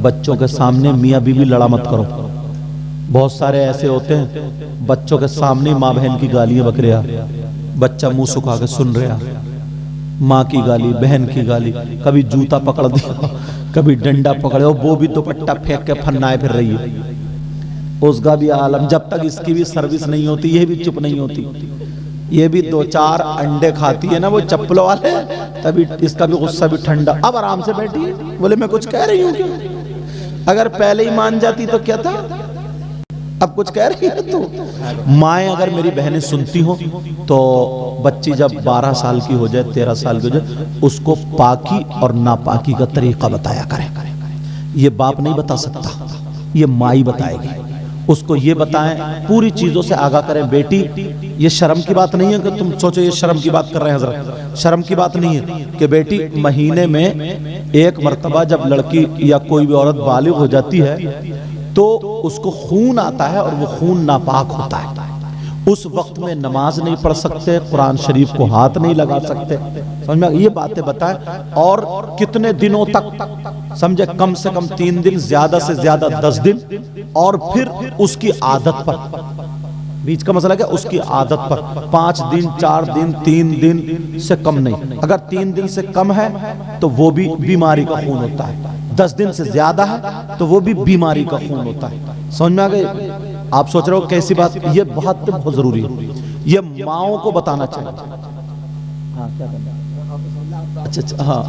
बच्चों के सामने मियाँ बीवी लड़ा मत करो। बहुत सारे ऐसे होते हैं बच्चों के सामने माँ बहन की गालियां बक रहा, बच्चा मुंह सुखा के सुन रहा, माँ की गाली, बहन की गाली, कभी जूता पकड़ दिया, कभी डंडा पकड़े, वो भी दुपट्टा फेंक के फन्नाए फिर रही है। उसका भी आलम, जब तक इसकी भी सर्विस नहीं होती ये भी चुप नहीं होती। ये भी 2-4 अंडे खाती है ना वो चप्पलों वाले, तभी इसका भी गुस्सा भी ठंडा। अब आराम से बैठी है, बोले मैं कुछ कह रही हूँ क्या? अगर पहले ही मान जाती तो क्या था, अब कुछ कह रही है तो। माएँ अगर मेरी बहनें सुनती हो तो बच्ची जब 12 साल की हो जाए, 13 साल की हो जाए, उसको पाकी और नापाकी का तरीका बताया करें। ये बाप नहीं बता सकता, ये माँ ही बताएगी। उसको ये बताएं, पूरी चीजों से आगाह करें, बेटी ये शर्म की बात नहीं है कि तुम सोचो ये शर्म की बात कर रहे हैं हजरत, शर्म की बात नहीं है कि बेटी महीने में एक मर्तबा जब लड़की या कोई भी औरत बालिग हो जाती है तो उसको खून आता है और वो खून नापाक होता है। उस वक्त में नमाज नहीं पढ़ सकते, कुरान शरीफ को हाथ नहीं लगा सकते, समझ में? ये बातें बताएं। और कितने दिनों तक, समझे, कम से कम 3 दिन, ज्यादा से ज्यादा 10 दिन, और फिर उसकी आदत पर, बीच का मसला क्या, उसकी आदत पर 5 दिन, 4 दिन, 3 दिन से कम नहीं। अगर 3 दिन से कम है तो वो भी बीमारी का खून होता है, 10 दिन से ज्यादा है तो वो भी बीमारी का खून होता है। समझ में आ गए? आप सोच रहे हो कैसी बात, ये बहुत जरूरी है, ये माओं को बताना चाहिए। हाँ, क्या करना? अच्छा, हाँ,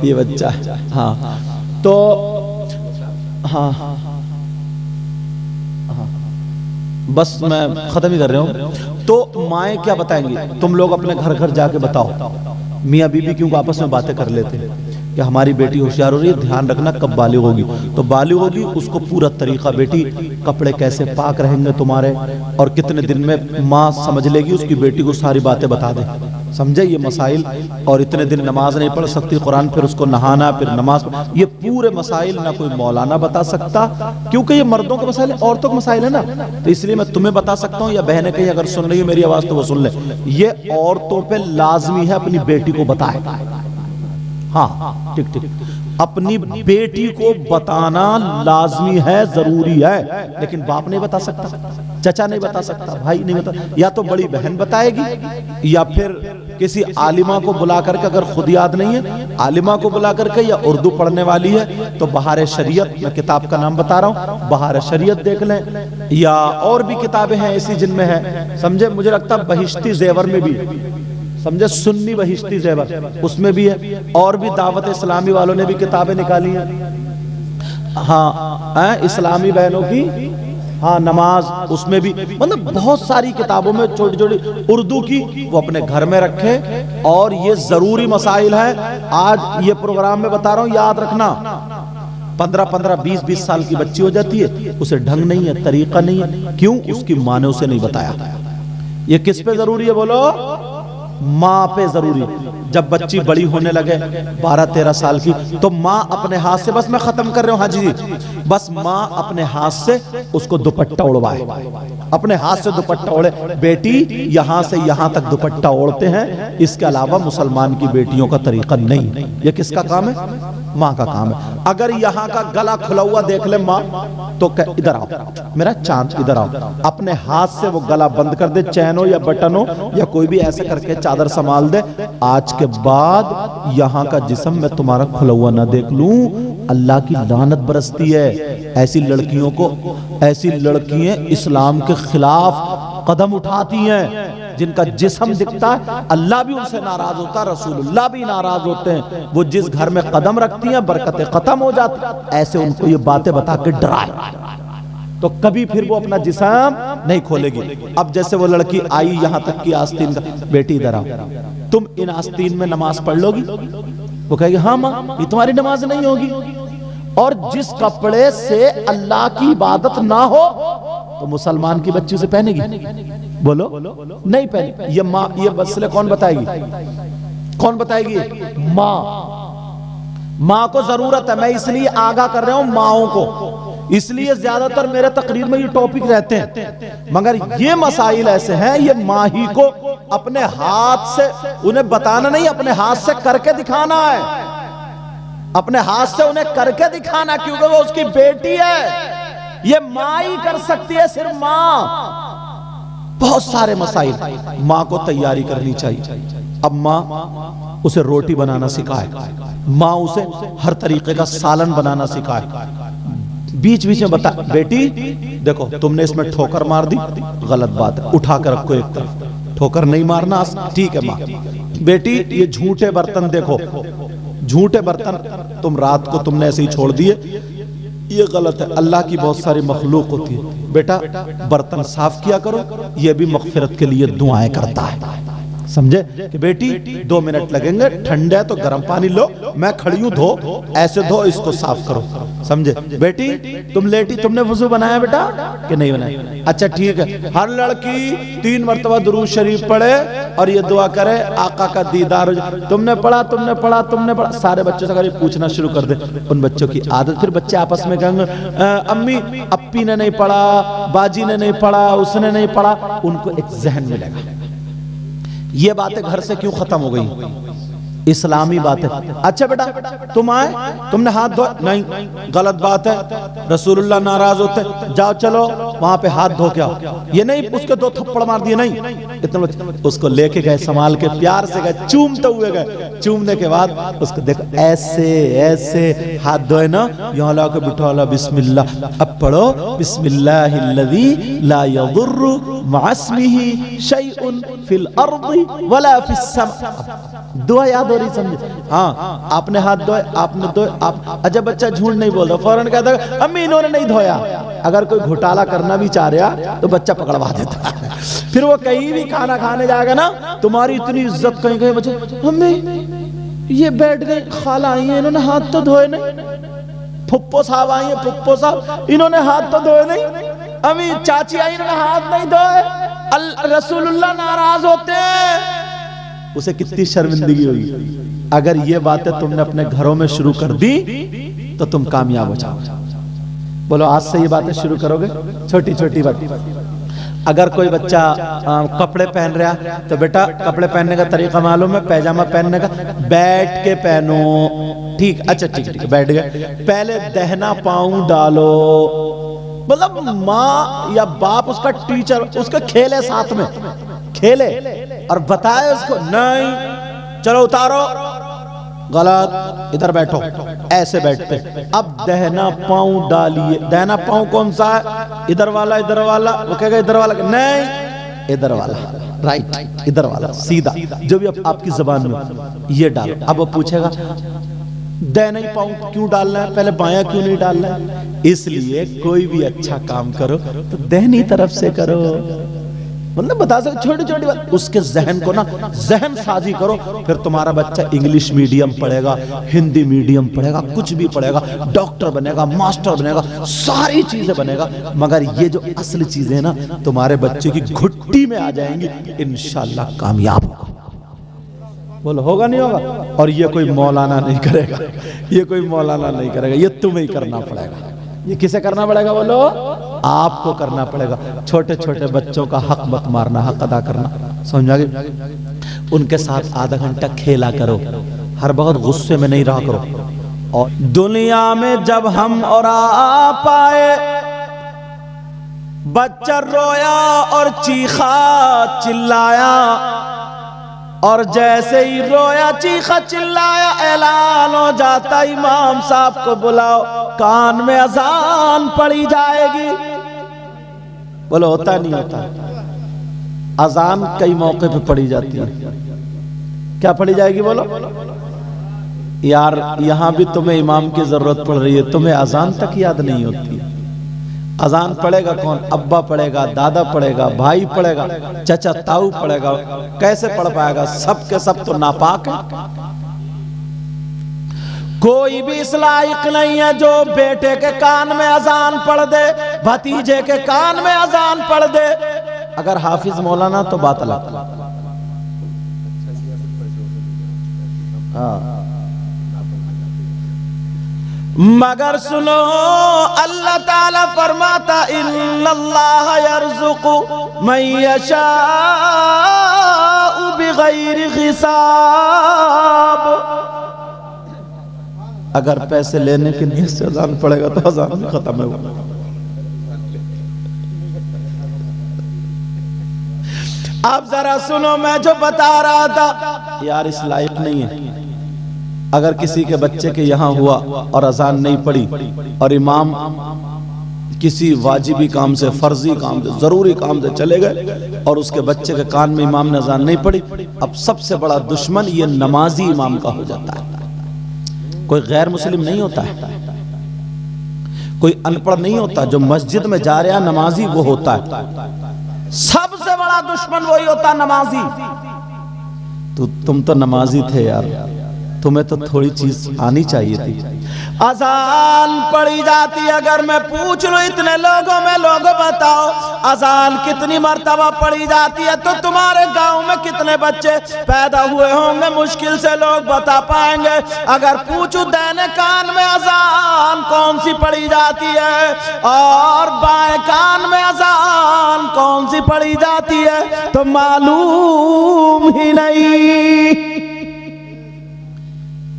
ये बच्चा, हाँ, तो हाँ, बस मैं खत्म ही कर रहा हूं। तो माएँ क्या बताएंगी, तुम लोग अपने घर घर जाके बताओ। मियाँ बीबी क्यों आपस में बातें कर लेते हैं कि हमारी बेटी होशियार हो रही है, ध्यान रखना कब बालिग होगी। तो बालिग होगी उसको पूरा तरीका, बेटी कपड़े कैसे पाक रहेंगे तुम्हारे, और कितने दिन में माँ समझ लेगी उसकी बेटी को सारी बातें बता दे, समझे ये मसाइल। और इतने दिन नमाज नहीं पढ़ सकती, कुरान, फिर उसको नहाना, फिर नमाज, ये पूरे मसाइल ना कोई मौलाना बता सकता, क्योंकि ये मर्दों के मसाइल, औरतों के मसाइल है ना। तो इसलिए मैं तुम्हें बता सकता हूँ, या बहनें कहीं अगर सुन रही है मेरी आवाज तो वो सुन ले, ये औरतों पे लाजमी है अपनी बेटी को बताए। हाँ, ठीक ठीक, अपनी बेटी को बताना लाजमी है, जरूरी है, लेकिन बाप नहीं बता सकता, चचा नहीं बता सकता, भाई नहीं बता, या तो बड़ी बहन बताएगी, या फिर किसी आलिमा को बुला करके, अगर खुद याद नहीं है आलिमा को बुला करके, या उर्दू पढ़ने वाली है तो बहार शरीयत, मैं किताब का नाम बता रहा हूँ, बहार शरीयत देख लें, या और भी किताबें हैं ऐसी जिनमें है, समझे, मुझे लगता है बहिश्ती जेवर में भी, समझे, सुन्नी बहिश्ती जेवर उसमें भी है, और भी दावत इस्लामी वालों ने भी किताबें निकाली हैं। हाँ, इस्लामी बहनों की, हाँ, नमाज, उसमें भी, मतलब बहुत सारी किताबों में छोटी छोटी उर्दू की, वो अपने घर में रखें। और ये जरूरी मसाइल है, आज ये प्रोग्राम में बता रहा हूं, याद रखना। 15-15, 20-20 साल की बच्ची हो जाती है, उसे ढंग नहीं है, तरीका नहीं है, क्यों? उसकी माँ ने उसे नहीं बताया। ये किस पे जरूरी है बोलो? माँ पे जरूरी। जब बच्ची बड़ी होने लगे 12-13 साल की, तो माँ अपने हाथ से, बस मैं खत्म कर रहा हूँ हाजी जी, बस माँ अपने हाथ से उसको दुपट्टा उड़वाए, अपने हाथ से दुपट्टा ओढ़े। बेटी यहाँ से यहाँ तक दुपट्टा ओढ़ते हैं, इसके अलावा मुसलमान की बेटियों का तरीका नहीं। ये किसका काम है? माँ का काम है। अगर यहाँ का गला खुला हुआ देख ले माँ, तो इधर आओ मेरा चांद, इधर आओ, अपने हाथ से वो गला बंद कर दे, चैन हो या बटन हो या कोई भी ऐसे करके चादर संभाल दे। आज के बाद यहाँ का जिस्म मैं तुम्हारा खुला हुआ ना देख लूं, अल्लाह की लानत बरसती है। ऐसी लड़कियों को, ऐसी लड़कियां इस्लाम के खिलाफ कदम उठाती हैं, जिनका जिस्म दिखता है, अल्लाह भी उनसे नाराज होता है, रसूलुल्लाह भी नाराज होते हैं। वो जिस घर में कदम रखती हैं बरकतें खत्म हो जाती। ऐसे उनको ये बातें बता के डराए तो कभी फिर वो अपना जिस्म नहीं खोलेगी। अब जैसे वो लड़की आई यहाँ तक की आस्तीन का, बेटी इधर आओ, तुम इन आस्तीन में नमाज पढ़ लोगी? वो कहेगी हाँ माँ, ये तुम्हारी नमाज नहीं होगी। और जिस कपड़े से अल्लाह की इबादत ना हो तो मुसलमान की बच्ची उसे पहनेगी? बोलो नहीं पहने। ये माँ, ये मसले कौन बताएगी? कौन बताएगी? माँ को जरूरत है। मैं इसलिए आगाह कर रहा हूं माओं को, इसलिए ज्यादातर मेरे तकरीर में ये टॉपिक रहते हैं। मगर ये मसाइल ऐसे हैं, ये माँ ही को अपने हाथ से, उन्हें बताना नहीं, अपने हाथ से करके दिखाना है। अपने हाथ से उन्हें करके दिखाना, क्योंकि वो उसकी बेटी है। ये माँ ही कर सकती है, सिर्फ माँ। बहुत सारे मसाइल माँ को तैयारी करनी चाहिए। अब माँ उसे रोटी बनाना सिखाए, माँ उसे हर तरीके का सालन बनाना सिखाए, बीच बीच में बता, बेटी देखो तुमने इसमें ठोकर मार दी, गलत बात है, उठा कर रखो एक तरफ, ठोकर नहीं मारना, ठीक है माँ। बेटी ये झूठे बर्तन देखो, झूठे बर्तन तुम रात को तुमने ऐसे ही छोड़ दिए, ये गलत है। अल्लाह की बहुत सारी मखलूक होती है, बेटा बर्तन साफ किया करो, ये भी मगफिरत के लिए दुआएं करता है। समझे कि बेटी 2 मिनट लगेंगे, ठंडा है तो गर्म पानी लो, मैं खड़ी हूं, धो, ऐसे धो, इसको साफ करो। समझे बेटी, तुम लेटी, तुमने वुजू बनाया बेटा कि नहीं बनाया? अच्छा ठीक है, हर लड़की 3 मरतबा दुरूद शरीफ पढ़े और ये दुआ करे आका का दीदार हो जाए। तुमने पढ़ा, तुमने पढ़ा, तुमने पढ़ा, सारे बच्चों से अगर ये पूछना शुरू कर दे, उन बच्चों की आदत, फिर बच्चे आपस में कहेंगे अम्मी अप्पी ने नहीं पढ़ा, बाजी ने नहीं पढ़ा, उसने नहीं पढ़ा, उनको एक जहन मिलेगा। ये बातें घर से क्यों खत्म हो गई? इस्लामी बात है। अच्छा बेटा तुम आए, तुमने हाथ धोए, नहीं, गलत बात है, रसूलुल्लाह नाराज होते, जाओ चलो वहां पे हाथ धो के आओ। ये नहीं उसके 2 थप्पड़ मार दिए, नहीं, इतना उसको लेके गए, संभाल के प्यार से गए, चूमते हुए गए, चूमने के बाद उसको देखो ऐसे ऐसे हाथ धोए ना, यहाँ ला के बिठा, बिस्मिल्लाह, अब पढ़ो बिस्मिल्लाहिल्लज़ी ला यदुर्रु मअस्मिही शैउन फिल अर्दि वला फिस समा। दुआ याद हो रही, समझे? हाँ, आपने हाथ धोए, आपने धोए, आप अजब बच्चा झूठ नहीं बोलता, फौरन कहता है अम्मी इन्होंने नहीं धोया। अगर कोई घोटाला करना भी चाह रहा तो बच्चा पकड़वा देता है। फिर वो कहीं भी खाना खाने जाएगा ना, तुम्हारी इतनी इज्जत कहीं गए बच्चे, अम्मी ये बैठ गए, खाला आई है, इन्होंने हाथ तो धोए नहीं, फुप्पो साहब आई है, फुप्पो साहब इन्होंने हाथ तो धोए नहीं, अम्मी चाची आई इन्होंने हाथ नहीं धोए, रसूलुल्लाह नाराज होते हैं। उसे कितनी शर्मिंदगी हुई। अगर ये बातें तुमने अपने घरों में शुरू कर दी तो तुम कामयाब हो जाओगे। बोलो आज से ये बातें शुरू करोगे, छोटी छोटी बात। अगर कोई बच्चा कपड़े पहन रहा तो बेटा कपड़े पहनने का तरीका मालूम है, पैजामा पहनने का बैठ के पहनो, ठीक, अच्छा ठीक है, बैठ गए, पहले दहना पाँव डालो। मतलब माँ या बाप उसका टीचर, उसका खेले साथ में, खेले और बताए उसको, नहीं चलो उतारो, गलत, इधर बैठो, ऐसे बैठते। अब दहना पाँव डालिए, दहना पाँव कौन सा है? इधर वाला, इधर वाला, वो कहेगा इधर वाला, नहीं इधर वाला, राइट, इधर वाला, सीधा, जो भी आपकी जुबान में, ये डालो। अब वो पूछेगा दहना ही पाँव क्यों डालना है, पहले बायां क्यों नहीं डालना है? इसलिए कोई भी अच्छा काम करो तो दहनी तरफ से करो। मतलब बता सकते छोटी छोटी बात, उसके जहन को ना जहन साजी करो। फिर तुम्हारा बच्चा इंग्लिश मीडियम पढ़ेगा, हिंदी मीडियम पढ़ेगा, कुछ भी पढ़ेगा, डॉक्टर बनेगा, मास्टर बनेगा, सारी चीजें बनेगा, मगर ये जो असली चीजें हैं ना तुम्हारे बच्चे की घुट्टी में आ जाएंगी, इंशाल्लाह कामयाब होगा। बोलो होगा नहीं होगा? और ये कोई मौलाना नहीं करेगा, ये कोई मौलाना नहीं करेगा, ये तुम्हें ही करना पड़ेगा। ये किसे करना पड़ेगा? बोलो आपको करना पड़ेगा। छोटे छोटे बच्चों का हक मत मारना, हक अदा करना, समझा गए? उनके साथ आधा घंटा खेला करो, हर वक्त गुस्से में नहीं रहा करो। और दुनिया में जब हम और आप आए, बच्चा रोया और चीखा चिल्लाया, और जैसे ही रोया चीखा चिल्लाया ऐलान हो जाता इमाम साहब को बुलाओ, कान में अजान पड़ी जाएगी। बोलो होता नहीं होता? अजान कई मौके पे पड़ी जाती है। क्या पड़ी जाएगी? बोलो यार, यहां भी तुम्हें इमाम की जरूरत पड़ रही है, तुम्हें अजान तक याद नहीं होती। अजान पढ़ेगा कौन? अब्बा पढ़ेगा, दादा पढ़ेगा, भाई पढ़ेगा, चाचा ताऊ पढ़ेगा, कैसे पढ़ पाएगा? सब के सब तो नापाक है। कोई भी इस लायक नहीं है जो बेटे के कान में अजान पढ़ दे, भतीजे के कान में अजान पढ़ दे। अगर हाफिज मौलाना तो बात अलग। हाँ, मगर सुनो अल्लाह ताला फरमाता इन्नल्लाह यर्ज़ुक़ु मन यशाअ बिग़ैरि हिसाब। अगर पैसे लेने की नीयत से अजान पड़ेगा तो अजान भी खत्म है। आप जरा सुनो, मैं जो बता रहा था यार इस लायक नहीं है। अगर किसी के बच्चे के यहाँ हुआ और अजान नहीं पड़ी और इमाम किसी वाजिबी काम से, फर्जी काम से, जरूरी काम से चले गए और उसके बच्चे के कान में इमाम ने अजान नहीं पड़ी, अब सबसे बड़ा दुश्मन ये नमाजी इमाम का हो जाता है। कोई गैर मुस्लिम नहीं होता है, कोई अनपढ़ नहीं होता, जो मस्जिद में जा रहा नमाजी वो होता है। सबसे बड़ा दुश्मन वही होता नमाजी। तो तुम तो नमाजी थे यार, तुम्हें तो थोड़ी चीज आनी चाहिए थी। अजान पढ़ी जाती, अगर मैं पूछ लूं इतने लोगों में, लोगों बताओ अजान कितनी मर्तबा पढ़ी जाती है, तो तुम्हारे गांव में कितने बच्चे पैदा हुए होंगे, मुश्किल से लोग बता पाएंगे। अगर पूछूं दाहिने कान में अजान कौन सी पढ़ी जाती है और बाएं कान में अजान कौन सी पढ़ी जाती है, तो मालूम ही नहीं।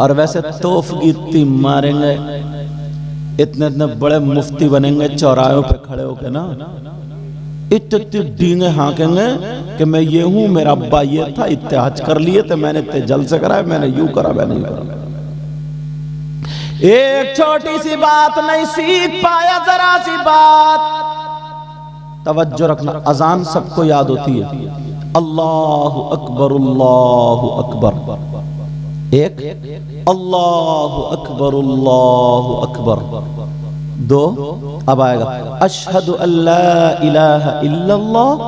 और वैसे तोफ गीती मारेंगे, इतने इतने बड़े मुफ्ती बनेंगे चौराहों पे खड़े होके ना, इतनी डींगे हाँकेंगे कि मैं ये हूं, मेरा अब्बा ये था, इतने हज कर लिए थे मैंने, इतने जल से कराए, मैंने यूं करा, मैंने यूं करा। एक छोटी सी बात नहीं सीख पाया, जरा सी बात तवज्जो रखना। अजान सबको याद होती है, अल्लाहु अकबर, अल्लाहु अकबर। एक अल्लाहु अकबर, अल्लाहु अकबर। दो अब आएगा अशहदु अल्ला इलाहा इल्लल्लाह,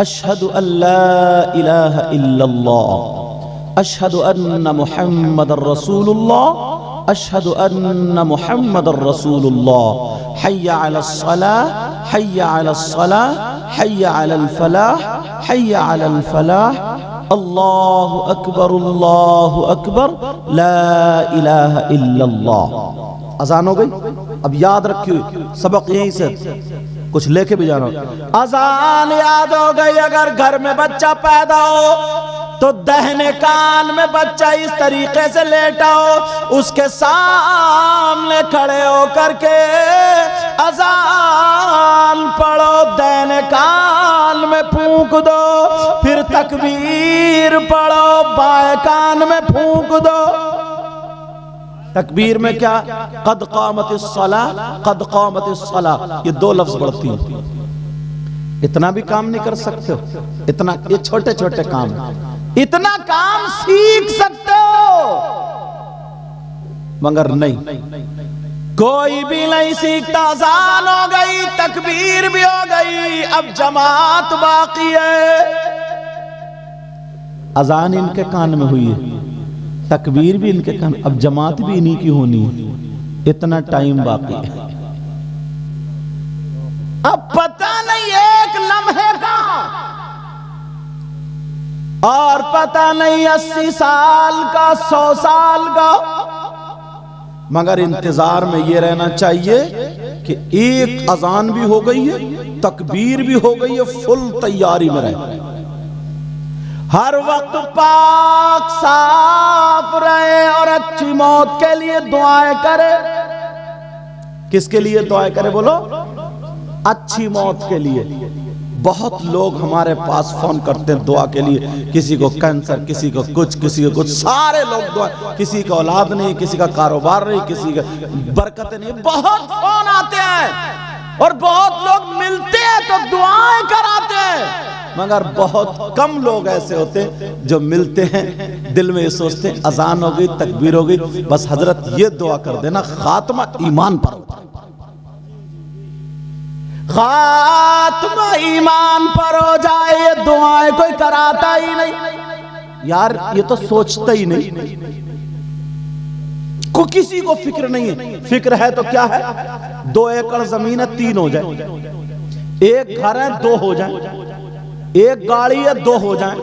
अशहदु अल्ला इलाहा इल्लल्लाह, अशहदु अन्ना मुहम्मदर रसूलुल्लाह, अशहदु अन्ना मुहम्मदर रसूलुल्लाह। हय्या अलस सलाह, हय्या अलस सलाह, हय्या अलल फलाह, हय्या अलल फलाह। अल्लाहु अकबर, अल्लाहु अकबर, ला इलाहा इल्लल्लाह। अजान हो गई। अब याद रखिए, सबक यहीं से कुछ लेके भी जाना। अजान याद हो गई। अगर घर में बच्चा पैदा हो तो दाहिने कान में बच्चा इस तरीके से लेटा हो, उसके सामने खड़े होकर के अजान पढ़ो, दाहिने कान में फूंक दो, फिर तकबीर पढ़ो, बाएं कान में फूंक दो। तकबीर में क्या, कद कामतिस सलाह, कद कामतिस सलाह, ये दो लफ्ज बढ़ती हैं। इतना भी काम नहीं कर सकते हो, इतना, ये छोटे छोटे काम, इतना काम सीख सकते हो मगर नहीं, कोई भी नहीं सीखता। अजान हो गई, तकबीर भी हो गई, अब जमात बाकी है। अजान इनके कान में हुई है, तकबीर भी इनके कान, अब जमात भी इन्हीं की होनी है। इतना टाइम बाकी है। अब पता नहीं एक लम्हे का और पता नहीं 80 साल का, 100 साल का, मगर इंतजार में ये रहना चाहिए कि एक अजान भी हो गई है, तकबीर भी हो गई है, फुल तैयारी में रहे, हर वक्त पाक साफ रहे और अच्छी मौत के लिए दुआएं करे। किसके लिए दुआएं करे बोलो? अच्छी मौत के लिए। बहुत लोग हमारे पास फोन करते हैं दुआ के लिए, किसी को कैंसर, किसी को कुछ, किसी को कुछ, सारे लोग दुआ, किसी का औलाद नहीं, किसी का कारोबार नहीं, किसी का बरकत नहीं, बहुत फोन आते हैं और बहुत लोग मिलते हैं तो दुआएं कराते हैं, मगर बहुत कम लोग ऐसे होते हैं जो मिलते हैं दिल में ये सोचते हैं अजान हो गई, तकबीर हो गई, बस हजरत ये दुआ कर देना खात्मा ईमान पर हो, खात्मा ईमान पर हो जाए। ये दुआएं कोई कराता ही नहीं यार, ये तो सोचता ही नहीं, को किसी को फिक्र नहीं है। फिक्र है तो क्या है, 2 एकड़ जमीन है 3 हो जाए, एक घर है 2 हो जाए, एक गाड़ी है 2 हो जाए,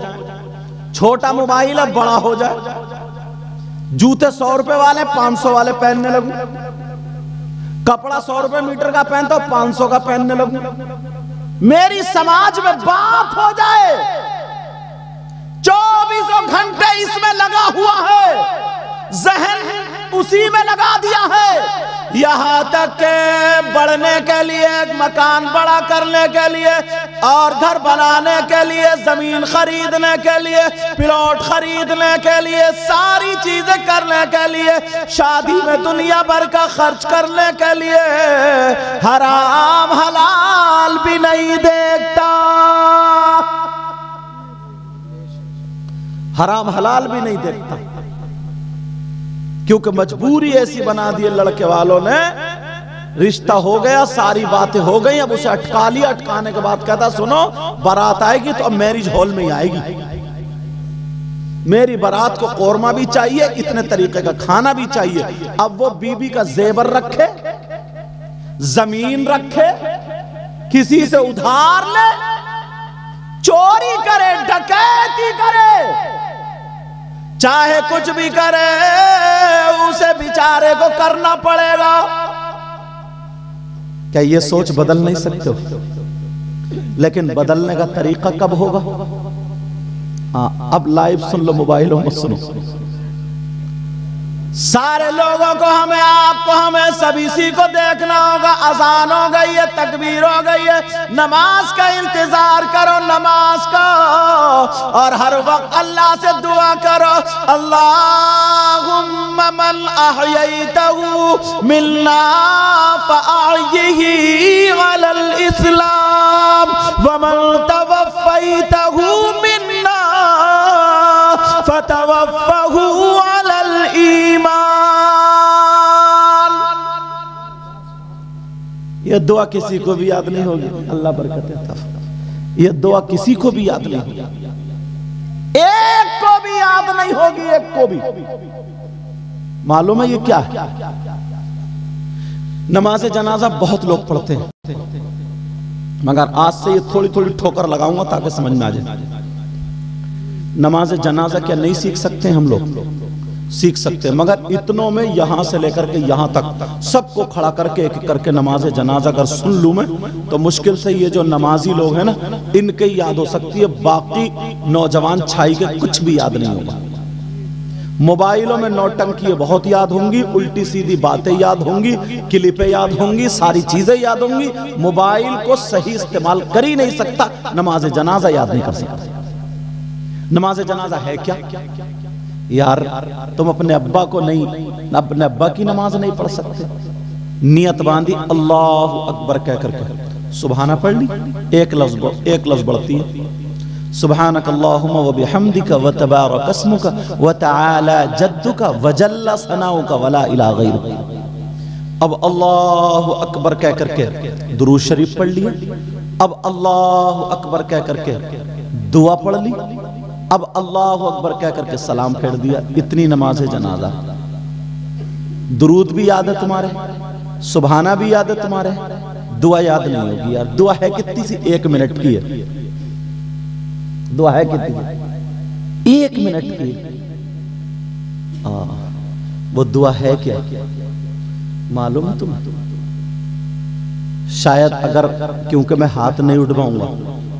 छोटा मोबाइल है बड़ा हो जाए, जूते 100 रुपए वाले 500 वाले पहनने लगूं, कपड़ा 100 रुपए मीटर का पहनता हूं 500 का पहनने लगूं, मेरी समाज में बात हो जाए, 24 घंटे इसमें लगा हुआ है, जहन उसी में लगा दिया है। यहां तक के बढ़ने के लिए, मकान बड़ा करने के लिए और घर बनाने के लिए, जमीन खरीदने के लिए, प्लॉट खरीदने के लिए, सारी चीजें करने के लिए, शादी में दुनिया भर का खर्च करने के लिए हराम हलाल भी नहीं देखता, हराम हलाल भी नहीं देखता, क्योंकि मजबूरी ऐसी बना दी लड़के वालों ने। रिश्ता हो गया, सारी बातें हो गई, अब उसे अटका लिया। अटकाने के बाद कहता सुनो बारात आएगी तो अब मैरिज हॉल में ही आएगी, मेरी बारात को कौरमा भी चाहिए, इतने तरीके का खाना भी चाहिए। अब वो बीबी का जेवर रखे, जमीन रखे, किसी से उधार ले, चोरी करे, डकैती करे, चाहे कुछ भी करे, उसे बेचारे को करना पड़ेगा। क्या ये सोच बदल नहीं सकते हो? लेकिन बदलने का तरीका कब होगा? हाँ, अब लाइव सुन लो, मोबाइलों में सुनो। सारे लोगों को, हमें, आपको, हमें सभी सी को देखना होगा। अजान हो गई है, तकबीर हो गई है, नमाज का इंतजार करो, नमाज का, और हर वक्त अल्लाह से दुआ करो। अल्लाहुम्मा मन अहयैतहु मिन्ना फअहयिही अलल इस्लाम व मन तवफ़्फ़ैतहु मिन्ना फतवफ़्फ़हु अलल ईमान। यह दुआ किसी को भी याद नहीं होगी, अल्लाह बरकत देता। यह दुआ किसी को भी याद नहीं होगी, एक को भी याद नहीं होगी, एक को भी। मालूम है ये क्या है? नमाज जनाजा बहुत लोग पढ़ते हैं, मगर आज से ये थोड़ी थोड़ी ठोकर लगाऊंगा ताकि समझ में आ जाए। नमाज जनाजा क्या नहीं सीख सकते हम लोग? सीख सकते हैं, मगर इतनों में यहां से लेकर के यहां तक सबको खड़ा करके एक करके नमाज जनाजा अगर सुन लूं मैं, तो मुश्किल से ये जो नमाजी लोग हैं ना, इनके याद हो सकती है, बाकी नौजवान छाई के कुछ भी याद नहीं होगा। मोबाइलों में नौटंकी बहुत याद होंगी, उल्टी सीधी बातें याद होंगी, क्लिपें याद होंगी, सारी चीजें याद होंगी। मोबाइल को सही इस्तेमाल कर ही नहीं सकता, नमाज जनाजा याद नहीं कर सकता। नमाज जनाजा है क्या यार? तुम अपने अब्बा को नहीं, अपने अब्बा की नमाज नहीं पढ़ सकते? नियत बांधी, अल्लाह अकबर कह करके सुबहाना पढ़ ली, एक लफ्ज बढ़ती है, सुबहानक अल्लाहुम्मा व बिहम्दिका व तबारक अस्मुका व तआला जद्दुका व जल्ला सनाउका व ला इलाहा गैरुक। अब अल्लाह अकबर कह करके दुरूद शरीफ पढ़ लिया, अब अल्लाह अकबर कह करके दुआ पढ़ ली, अब अल्लाह अकबर कह करके सलाम फेर दिया। इतनी नमाज है जनाजा। दुरूद भी याद है तुम्हारे, सुबहाना भी याद है तुम्हारे, दुआ याद नहीं होगी यार। दुआ है कितनी सी? 1 मिनट की है दुआ, है कितनी? 1 मिनट की। वो दुआ है क्या मालूम है तुम्हें? शायद अगर, क्योंकि मैं हाथ नहीं उठवाऊंगा,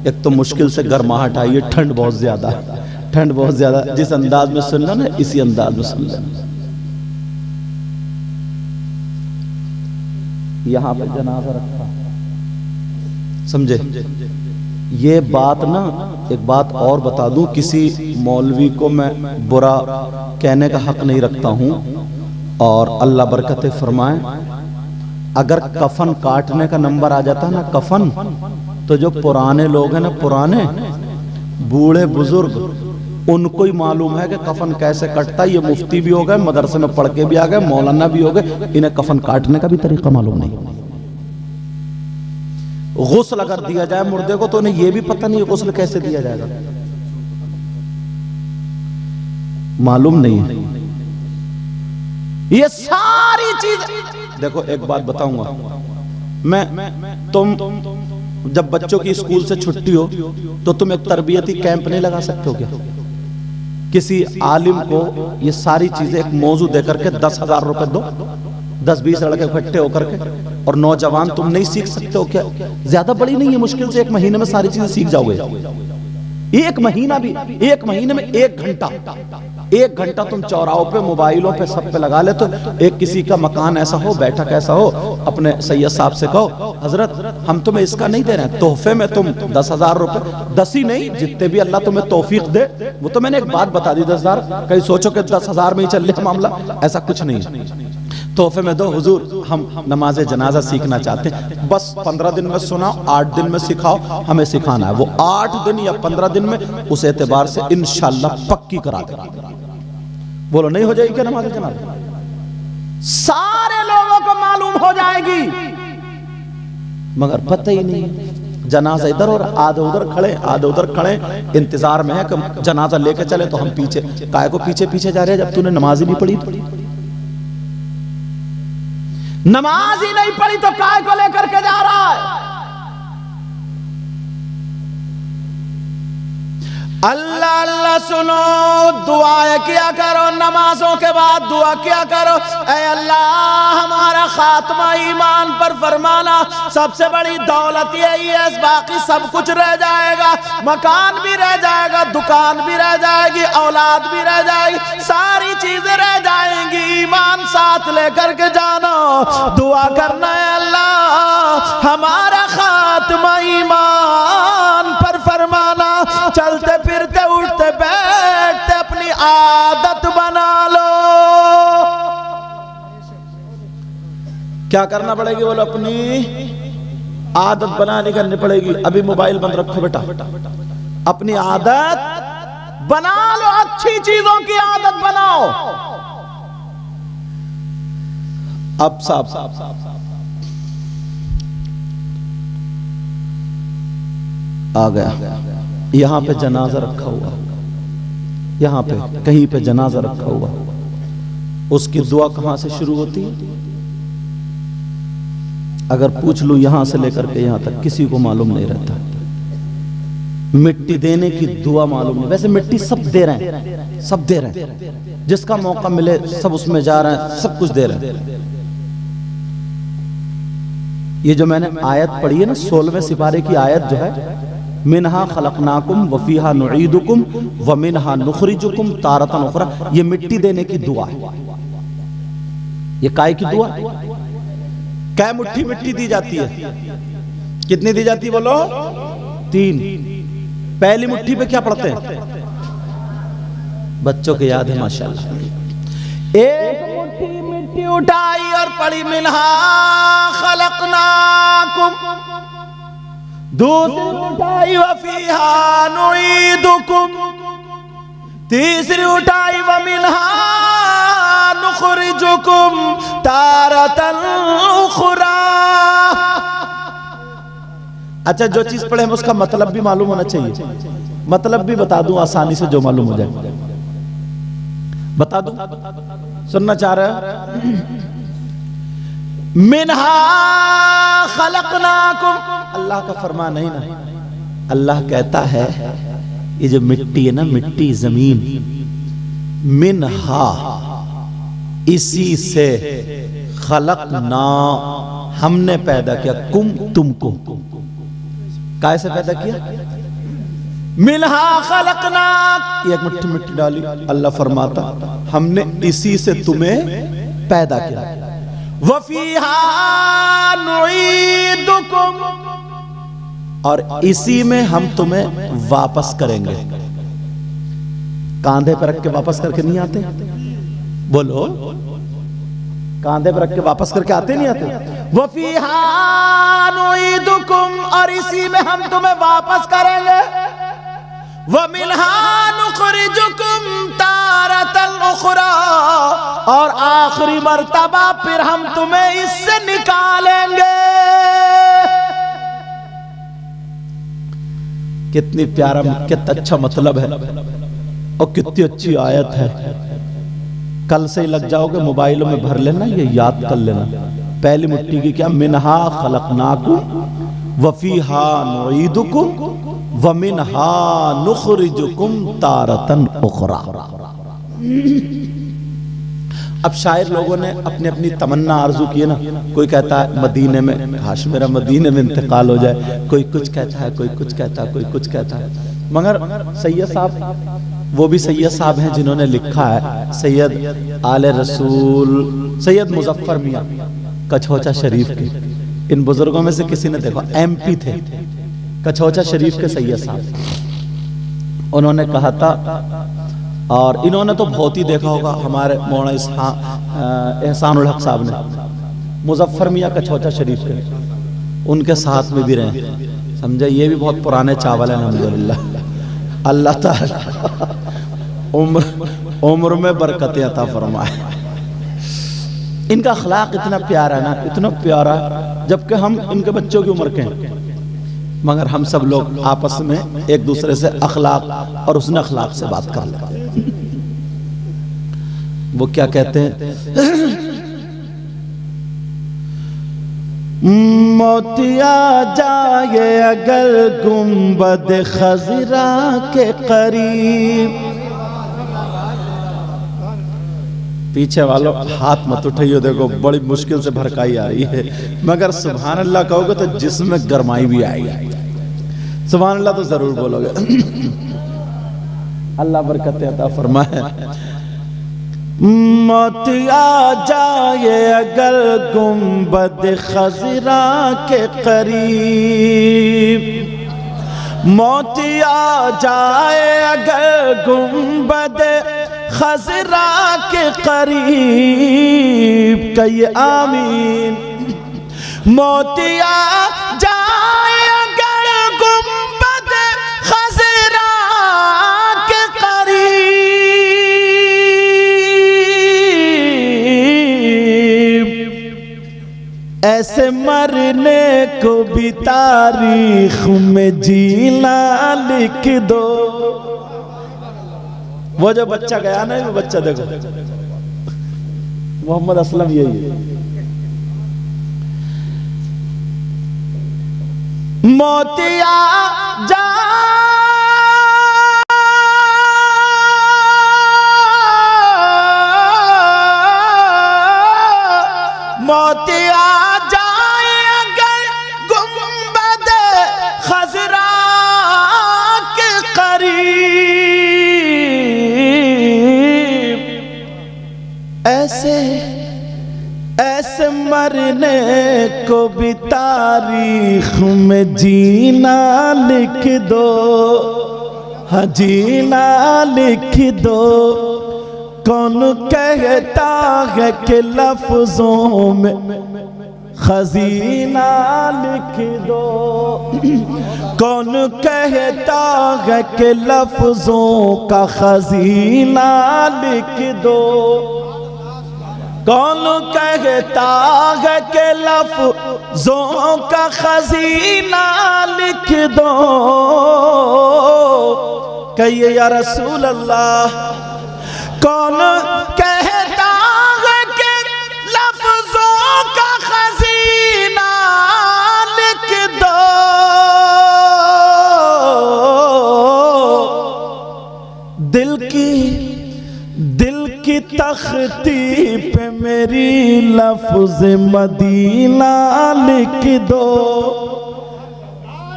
एक तो मुश्किल से गर्माहट आई है, ठंड बहुत ज्यादा, ठंड बहुत ज्यादा। जिस अंदाज में सुनना ना, इसी अंदाज में सुन लेना। यहां पे जनाजा रखा, समझे? ये बात ना, एक बात और बता दूं, किसी मौलवी को मैं बुरा कहने का हक नहीं रखता हूं, और अल्लाह बरकत फरमाए, अगर कफन काटने का नंबर आ जाता ना, कफन, तो जो पुराने लोग हैं ना, पुराने बूढ़े बुजुर्ग, उनको ही मालूम है कि कफन कैसे कटता है। ये मुफ्ती भी हो गए, मदरसे में पढ़ के भी आ गए, मौलाना भी हो गए, इन्हें कफन काटने का भी तरीका मालूम नहीं। गुस्ल अगर दिया जाए मुर्दे को, तो उन्हें यह भी पता नहीं गुस्ल कैसे दिया जाएगा, मालूम नहीं है। ये सारी चीज देखो, एक बात बताऊंगा मैं, तुम जब बच्चों की स्कूल से छुट्टी हो तो तुम एक तरबियती कैंप नहीं लगा सकते हो क्या? किसी आलिम को ये सारी चीजें एक मौजू देकर के 10,000 रुपए दो, 10-20 लड़के इकट्ठे होकर के, और नौजवान तुम नहीं सीख सकते हो क्या? ज्यादा बड़ी नहीं है, मुश्किल से 1 महीने में सारी चीजें सीख जाओगे। 1 महीना भी, 1 महीने में 1 घंटा 1 घंटा तुम चौराहों पे, मोबाइलों पे, सब पे लगा ले। तो एक किसी का मकान ऐसा हो, बैठक ऐसा हो, अपने सैयद साहब से कहो, हजरत हम तुम्हें इसका नहीं दे रहे हैं, तोहफे में तुम 10,000 रुपए, 10 ही नहीं जितने भी अल्लाह तुम्हें तौफीक दे। वो तो मैंने एक बात बता दी, 10,000, कहीं सोचो कि 10,000 में ही चल रहा मामला, ऐसा कुछ नहीं है। तोहफे में दो, हुजूर हम नमाज जनाजा सीखना चाहते हैं, बस 15 दिन में सुनाओ, 8 दिन में सिखाओ, हमें सिखाना है। वो 8 दिन या 15 दिन में उस एतबार से इंशाअल्लाह पक्की करा देगा। बोलो नहीं हो जाएगी क्या नमाज जनाजा? सारे लोगों को मालूम हो जाएगी, मगर पता ही नहीं। जनाजा इधर और आधे उधर खड़े, आधे उधर खड़े, इंतजार में है कि जनाजा लेके चले तो हम पीछे। काय को पीछे पीछे जा रहे हैं जब तूने नमाज ही नहीं पढ़ी? नमाज ही नहीं पढ़ी तो काय को लेकर के जा रहा है? अल्लाह अल्लाह सुनो, दुआएं किया करो, नमाजों के बाद दुआ किया करो, ऐ अल्लाह हमारा खात्मा ईमान पर फरमाना। सबसे बड़ी दौलत यही है, बाकी सब कुछ रह जाएगा, मकान भी रह जाएगा, दुकान भी रह जाएगी, औलाद भी रह जाएगी, सारी चीजें रह जाएंगी, ईमान साथ लेकर के जानो। दुआ करना है अल्लाह हमारा खात्मा ईमान पर फरमाना। चलते फिरते उठते बैठते अपनी आदत बना लो। क्या करना पड़ेगी? बोलो अपनी आदत बनानी करनी पड़ेगी। अभी मोबाइल बंद रखो बेटा, अपनी आदत बना लो, अच्छी चीजों की आदत बनाओ। अब साहब आ गया, यहां पे जनाजा रखा हुआ, यहां पे कहीं पे जनाजा रखा हुआ, उसकी दुआ कहां से शुरू होती है? अगर पूछ लूं यहां से लेकर के यहां तक किसी को मालूम नहीं रहता। मिट्टी देने की दुआ मालूम नहीं। वैसे मिट्टी सब दे रहे हैं, सब दे रहे हैं, जिसका मौका मिले सब उसमें जा रहे हैं, सब कुछ दे रहे हैं। ये जो मैंने आयत पढ़ी है ना, 16वें सिपारे की आयत जो है, मिनहा खलकनाकुम वफीहा नुईदुकुम व मिनहा नुखरिजुकुम तारतन उखरा, ये मिट्टी देने की दुआ है। ये काय की दुआ? कै मुट्ठी मिट्टी दी जाती है? कितनी दी जाती है बोलो? 3। पहली मुट्ठी पे क्या पढ़ते हैं? बच्चों को याद है माशाल्लाह। एक मुट्ठी मिट्टी उठाई और पढ़ी मिनहा खलकनाकुम, दूसरी उठाई वफीहा नुईदुकुम, तीसरी उठाई व मिनहा नुखरिजुकुम तारतन उखरा। अच्छा, जो चीज पढ़े हम उसका मतलब भी मालूम होना चाहिए। मतलब भी बता दूं आसानी से, जो मालूम हो जाए बता दूं। सुनना चाह रहे हो? मिनहा खलकनाकुम, अल्लाह का फरमान नहीं ना। अल्लाह कहता है ये जो मिट्टी है ना, मिट्टी जमीन, मिनहा इसी से खलकना, हमने पैदा किया, कुम तुमको, कैसे पैदा किया? मिनहा खलकना, एक मुट्ठी मिट्टी डाली, अल्लाह फरमाता हमने इसी से तुम्हें पैदा किया। वफीहा नुईदुकुम, और इसी में हम तुम्हें वापस करेंगे। कांधे पर रख के वापस करके नहीं आते? बोलो, कांधे पर रख के वापस करके आते नहीं आते? वफीहा नुईदुकुम, और इसी में हम तुम्हें वापस करेंगे। वमिनहा नुखरिजुकुम तारतन उखरा, और आखिरी मर्तबा फिर हम तुम्हें इससे निकालेंगे। कितनी प्यारा, कितना अच्छा मतलब है और कितनी अच्छी आयत है। कल से ही लग जाओगे, मोबाइलों में भर लेना, ये याद कर लेना। पहली मुट्ठी की क्या? मिनहा खलकनाकुम वफीहा नुईदुकुम व मिनहा नुखरिजुकुम तारतन उखरा। अब शायर लोगों ने अपनी अपनी तमन्ना आरजू की है ना। कोई कहता है मदीने में, काश मेरा मदीने में इंतकाल हो जाए। कोई कुछ कहता है, कोई कुछ कहता है, कोई कुछ कहता है। मगर सैयद साहब वो भी सैयद साहब हैं जिन्होंने लिखा है, सैयद आले रसूल सैयद मुजफ्फर मियाँ कछौचा शरीफ के। इन बुजुर्गों में से किसी ने देखा, MP थे कछौचा शरीफ के सैयद साहब। उन्होंने कहा था, और इन्होंने तो बहुत ही देखा होगा, हमारे मौलाना एहसानुल हक साहब ने मुजफ्फर मियाँ कछौचा शरीफ के, उनके साथ में भी रहे, समझे। ये भी बहुत पुराने चावल हैं अल्हम्दुलिल्लाह। अल्लाह ताला उम्र में बरकतें अता फरमाए। इनका अखलाक इतना प्यारा है ना, इतना प्यारा, जबकि हम इनके बच्चों की उम्र के हैं, मगर हम सब लोग आपस में एक दूसरे से अखलाक और उसने अखलाक से बात कर लेते हैं। वो क्या कहते हैं, मोतिया जाए अगर गुंबद खजरा के करीब। पीछे वालों हाथ मत उठाइए, देखो बड़ी मुश्किल से भड़काई आ रही है, मगर सुभान अल्लाह कहोगे तो जिसमें गरमाई भी आएगी। सुभान अल्लाह तो जरूर बोलोगे। अल्लाह बरकत अता फरमाए। मोतिया जाए अगर गुंबद खजरा के करीब, मोतिया जाए अगर गुंबद खजरा के करीब, कहिए आमीन। मोतिया जाए अगर गुंबद खजरा के करीब, ऐसे मरने को भी तारीख में जीना लिख दो। वो जो बच्चा गया ना, वो बच्चा देखो मोहम्मद असलम, यही है। मोतिया जा मोतिया जाए अगर गुंबद खजरा के करीब, ऐसे मरने को भी तारीख में जीना लिख दो, हाँ जीना लिख दो। कौन कहता है कि लफ्जों में खजीना लिख दो, कौन कहता है कि लफ्जों का खजीना लिख दो, कौन कहता है कि लफ्जों का खजीना लिख दो। कहिए या रसूल अल्लाह, कौन कहता है कि लफ्जों का खजीना लिख दो। दिल की तख्ती पे मेरी लफ्ज मदीना लिख दो,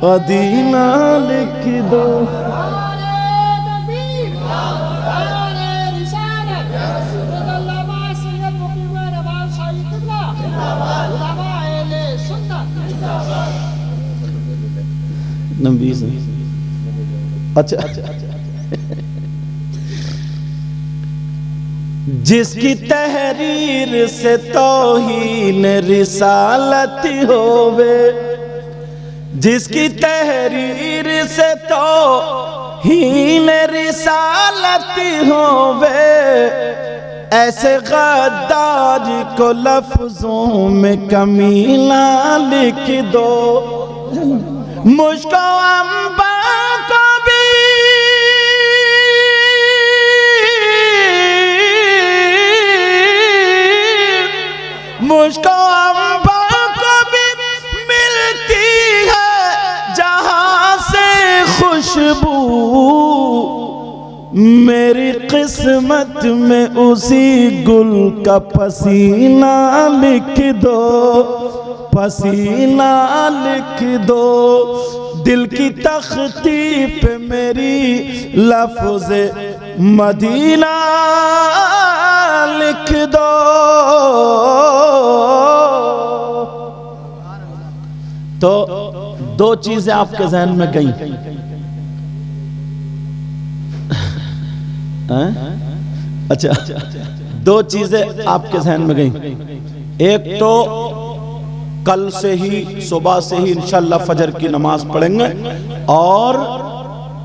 मदीना लिख दो। अच्छा, जिसकी तहरीर से तौहीन रिसालत होवे, जिसकी तहरीर से तौहीन रिसालत होवे, ऐसे गद्दार को लफ्जों में कमीना लिख दो। मुझको अंबर को भी मुझको अंबर को भी मिलती है जहां से खुशबू, मेरी किस्मत में उसी गुल का पसीना लिख दो। पसीना लिख दो दिल की तख्ती पे मेरी लफ्ज़ मदीना लिख दो। तो दो चीजें आपके जहन में गई, अच्छा, दो चीजें आपके जहन में गई। एक तो कल से ही सुबह से ही इंशाअल्लाह फजर की नमाज पढ़ेंगे और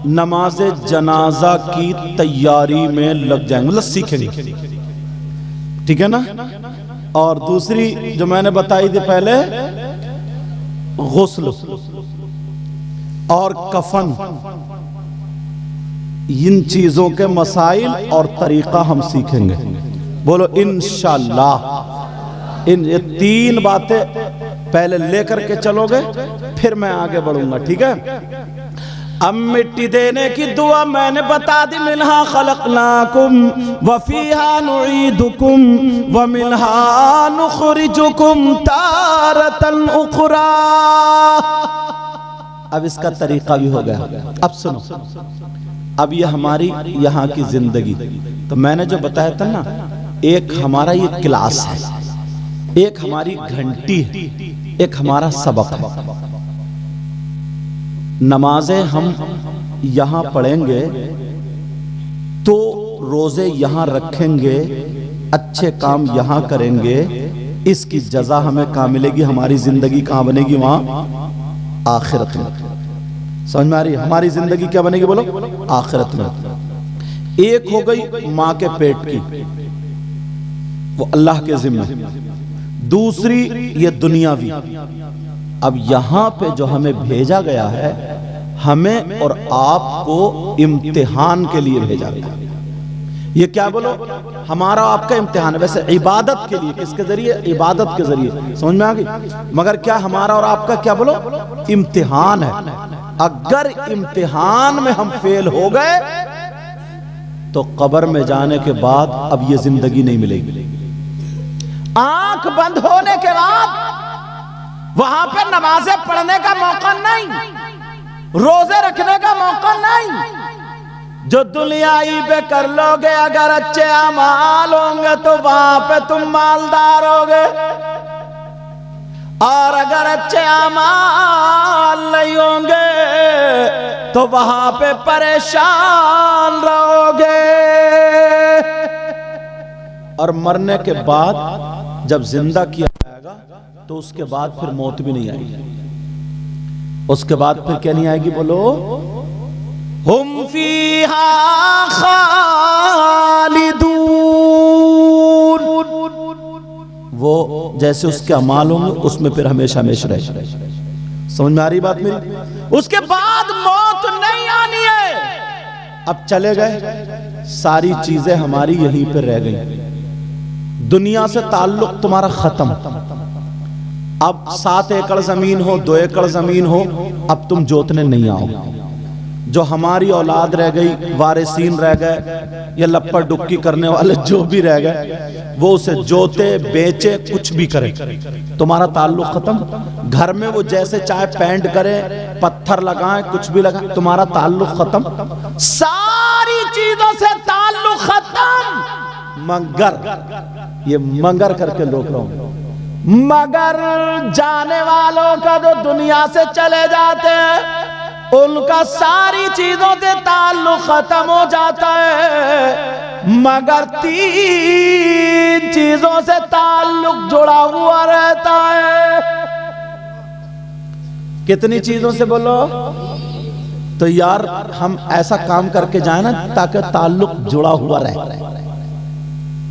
नमाज जनाजा की तैयारी में लग जाएंगे, मतलब सीखेंगे, ठीक है ना। और दूसरी जो मैंने बताई थी पहले, गुस्ल और कफन, इन चीजों के मसाइल और तरीका हम सीखेंगे। बोलो इंशाअल्लाह। इन ये तीन बातें पहले लेकर के चलोगे, फिर मैं आगे बढ़ूंगा, ठीक है। अब मिट्टी देने की दुआ मैंने बता दी। मिन्हा खलकनाकुम व फीहा नुईदुकुम व मिन्हा नुखरिजुकुम तारतन उखरा। अब इसका तरीका भी हो गया। अब सुनो, अब ये हमारी यहाँ की जिंदगी, तो मैंने जो बताया था ना, एक हमारा ये क्लास है, एक हमारी घंटी है, एक हमारा सबक है। नमाजें हम यहां पढ़ेंगे तो रोजे यहां रखेंगे, अच्छे काम यहां करेंगे, इसकी जजा हमें कहां मिलेगी? हमारी जिंदगी कहां बनेगी? वहां आखिरत में। समझ में आ रही है? हमारी जिंदगी क्या बनेगी? बोलो आखिरत में। एक हो गई मां के पेट की, वो अल्लाह के जिम्मे। दूसरी ये दुनियावी। अब यहां पे जो हमें भेजा गया है, हमें और आपको इम्तिहान के लिए भेजा गया। ये क्या बोलो? हमारा आपका इम्तिहान है। वैसे इबादत के लिए, किसके जरिए? इबादत के जरिए। समझ में आ गई? मगर क्या हमारा और आपका क्या बोलो? इम्तिहान है। अगर इम्तिहान में हम फेल हो गए तो कब्र में जाने के बाद अब ये जिंदगी नहीं मिलेगी। आंख बंद होने के बाद वहां पे नमाजें पढ़ने का मौका नहीं, रोजे रखने का मौका नहीं। जो दुनियाई पे कर लोगे, अगर अच्छे अमाल होंगे तो वहां पे तुम मालदार होगे, और अगर अच्छे अमाल नहीं होंगे तो वहां पे परेशान रहोगे। और मरने के बाद जब जिंदा किया जाएगा तो उसके बाद फिर मौत भी नहीं आएगी। उसके बाद फिर क्या नहीं आएगी? बोलो हुम फीहा खालिदून। वो जैसे उसके अमाल होंगे उसमें फिर हमेशा हमेशा रहे। समझ में आ रही बात मेरी? उसके बाद मौत नहीं आनी है। अब चले गए, सारी चीजें हमारी यहीं पर रह गई। दुनिया से ताल्लुक तुम्हारा खत्म। अब 7 एकड़ जमीन हो, 2 एकड़ जमीन हो, अब तुम जोतने नहीं आओगे। जो हमारी औलाद रह गई, वारिसीन रह गए, या लप्पड़ डुक्की करने वाले जो भी रह गए, वो उसे जोते बेचे कुछ भी करे, तुम्हारा ताल्लुक खत्म। घर में वो जैसे चाहे पेंट करे, पत्थर लगाए, कुछ भी लगाए, तुम्हारा ताल्लुक खत्म। सारी चीजों से ताल्लुक खत्म। मगर ये मगर करके रोक रहा हूं, मगर जाने वालों का जो दुनिया से चले जाते हैं, उनका सारी चीजों से ताल्लुक खत्म हो जाता है, मगर 3 चीजों से ताल्लुक जुड़ा हुआ रहता है। कितनी चीजों से बोलो? तो यार हम ऐसा काम करके जाए ना ताकि ताल्लुक जुड़ा हुआ रहे।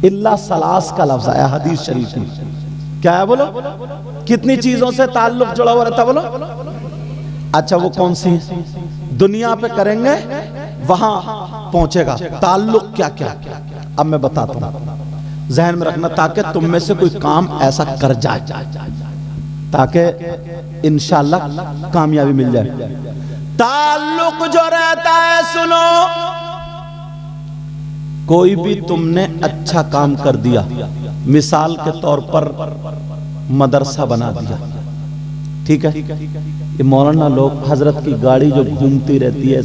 इल्ला सलास का लफ्ज आया हदीस शरीफ में। क्या है बोलो? कितनी चीजों से ताल्लुक जुड़ा हुआ रहता? बोलो। अच्छा वो कौन सी? दुनिया पे करेंगे वहां पहुंचेगा ताल्लुक क्या क्या। अब मैं बताता हूं, जहन में रखना, ताकि तुम में से कोई काम ऐसा कर जाए ताकि इंशाअल्लाह कामयाबी मिल जाए। ताल्लुक जो रहता है, सुनो, कोई भी तुमने अच्छा काम कर दिया, मिसाल के तौर पर मदरसा बना दिया, ठीक है, ये मौलाना लोग, हजरत की गाड़ी जो घूमती रहती है,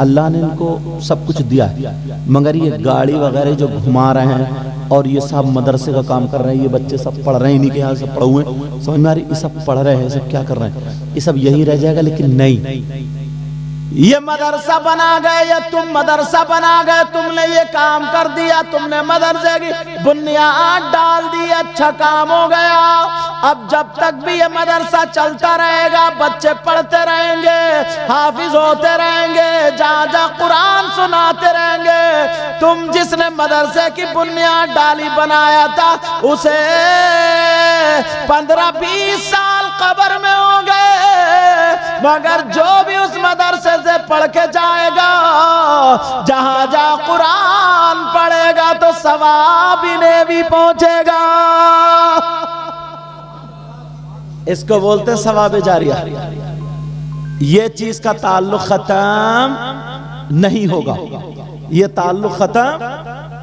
अल्लाह ने इनको सब कुछ दिया है, मगर ये गाड़ी वगैरह जो घुमा रहे हैं और ये सब मदरसे का काम कर रहे हैं, ये बच्चे सब पढ़ रहे हैं, इन्हीं के यहाँ सब पढ़े हुए, समझ में आ रही, ये सब पढ़ रहे हैं, सब क्या कर रहे हैं, ये सब यही रह जाएगा। लेकिन नहीं, ये मदरसा बना गए या तुम मदरसा बना गए, तुमने ये काम कर दिया, तुमने मदरसे की बुनियाद डाल दी, अच्छा काम हो गया। अब जब तक भी ये मदरसा चलता रहेगा, बच्चे पढ़ते रहेंगे, हाफिज होते रहेंगे, जहाँ जहाँ कुरान सुनाते रहेंगे, तुम जिसने मदरसे की बुनियाद डाली बनाया था, उसे 15-20 साल कब्र में हो गए, मगर जो भी उस मदरसे से पढ़ के जाएगा, जहां जहां कुरान पढ़ेगा, तो सवाब इन्हें भी पहुंचेगा। इसको बोलते हैं सवाब जारिया। ये चीज का ताल्लुक खत्म नहीं होगा, ये ताल्लुक खत्म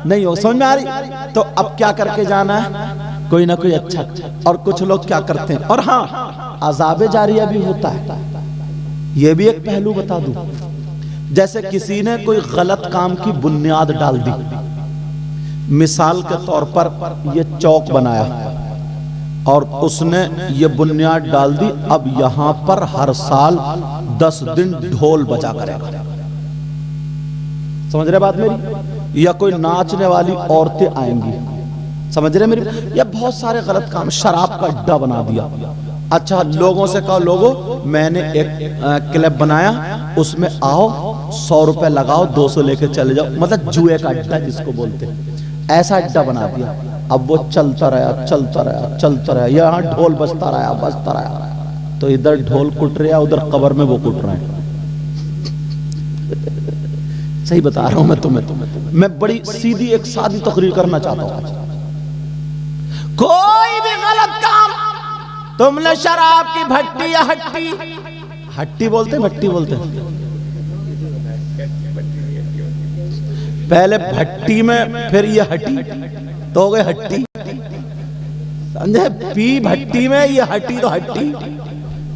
नहीं होगा, समझ में आ रही। तो अब क्या करके जाना है, कोई ना कोई अच्छा। और कुछ लोग क्या करते हैं, और हाँ, अज़ाब जारिया भी होता है, ये भी एक पहलू बता दूं। जैसे किसी ने कोई गलत काम की बुनियाद डाल दी, मिसाल के तौर पर ये चौक बनाया और उसने ये बुनियाद डाल दी, अब यहां पर हर साल 10 दिन ढोल बजा करेगा, समझ रहे बात मेरी, या कोई नाचने वाली औरतें आएंगी, समझ रहे मेरी, या बहुत सारे गलत काम, शराब का अड्डा बना दिया। अच्छा, लोगों से कहो, लोगों मैंने एक क्लब बनाया, उसमें आओ, 100 रुपए लगाओ, 200 लेके चले जाओ, मतलब जुए का अड्डा जिसको बोलते हैं, ऐसा अड्डा बना दिया। अब वो चलता रहा, चलता रहा, चलता रहा, यहाँ ढोल बजता रहा, बजता रहा, तो इधर ढोल कुट रहा, उधर कब्र में वो कुट रहे हैं। सही बता रहा हूं मैं तुम्हें, मैं बड़ी सीधी एक सादी तकरीर करना चाहता हूं। कोई भी गलत काम, तुमने शराब की भट्टी या हट्टी, हट्टी बोलते, भट्टी बोलते, पहले भट्टी में, फिर ये हट्टी, तो हो गए हट्टी, समझे, पी भट्टी में, ये हट्टी तो हट्टी,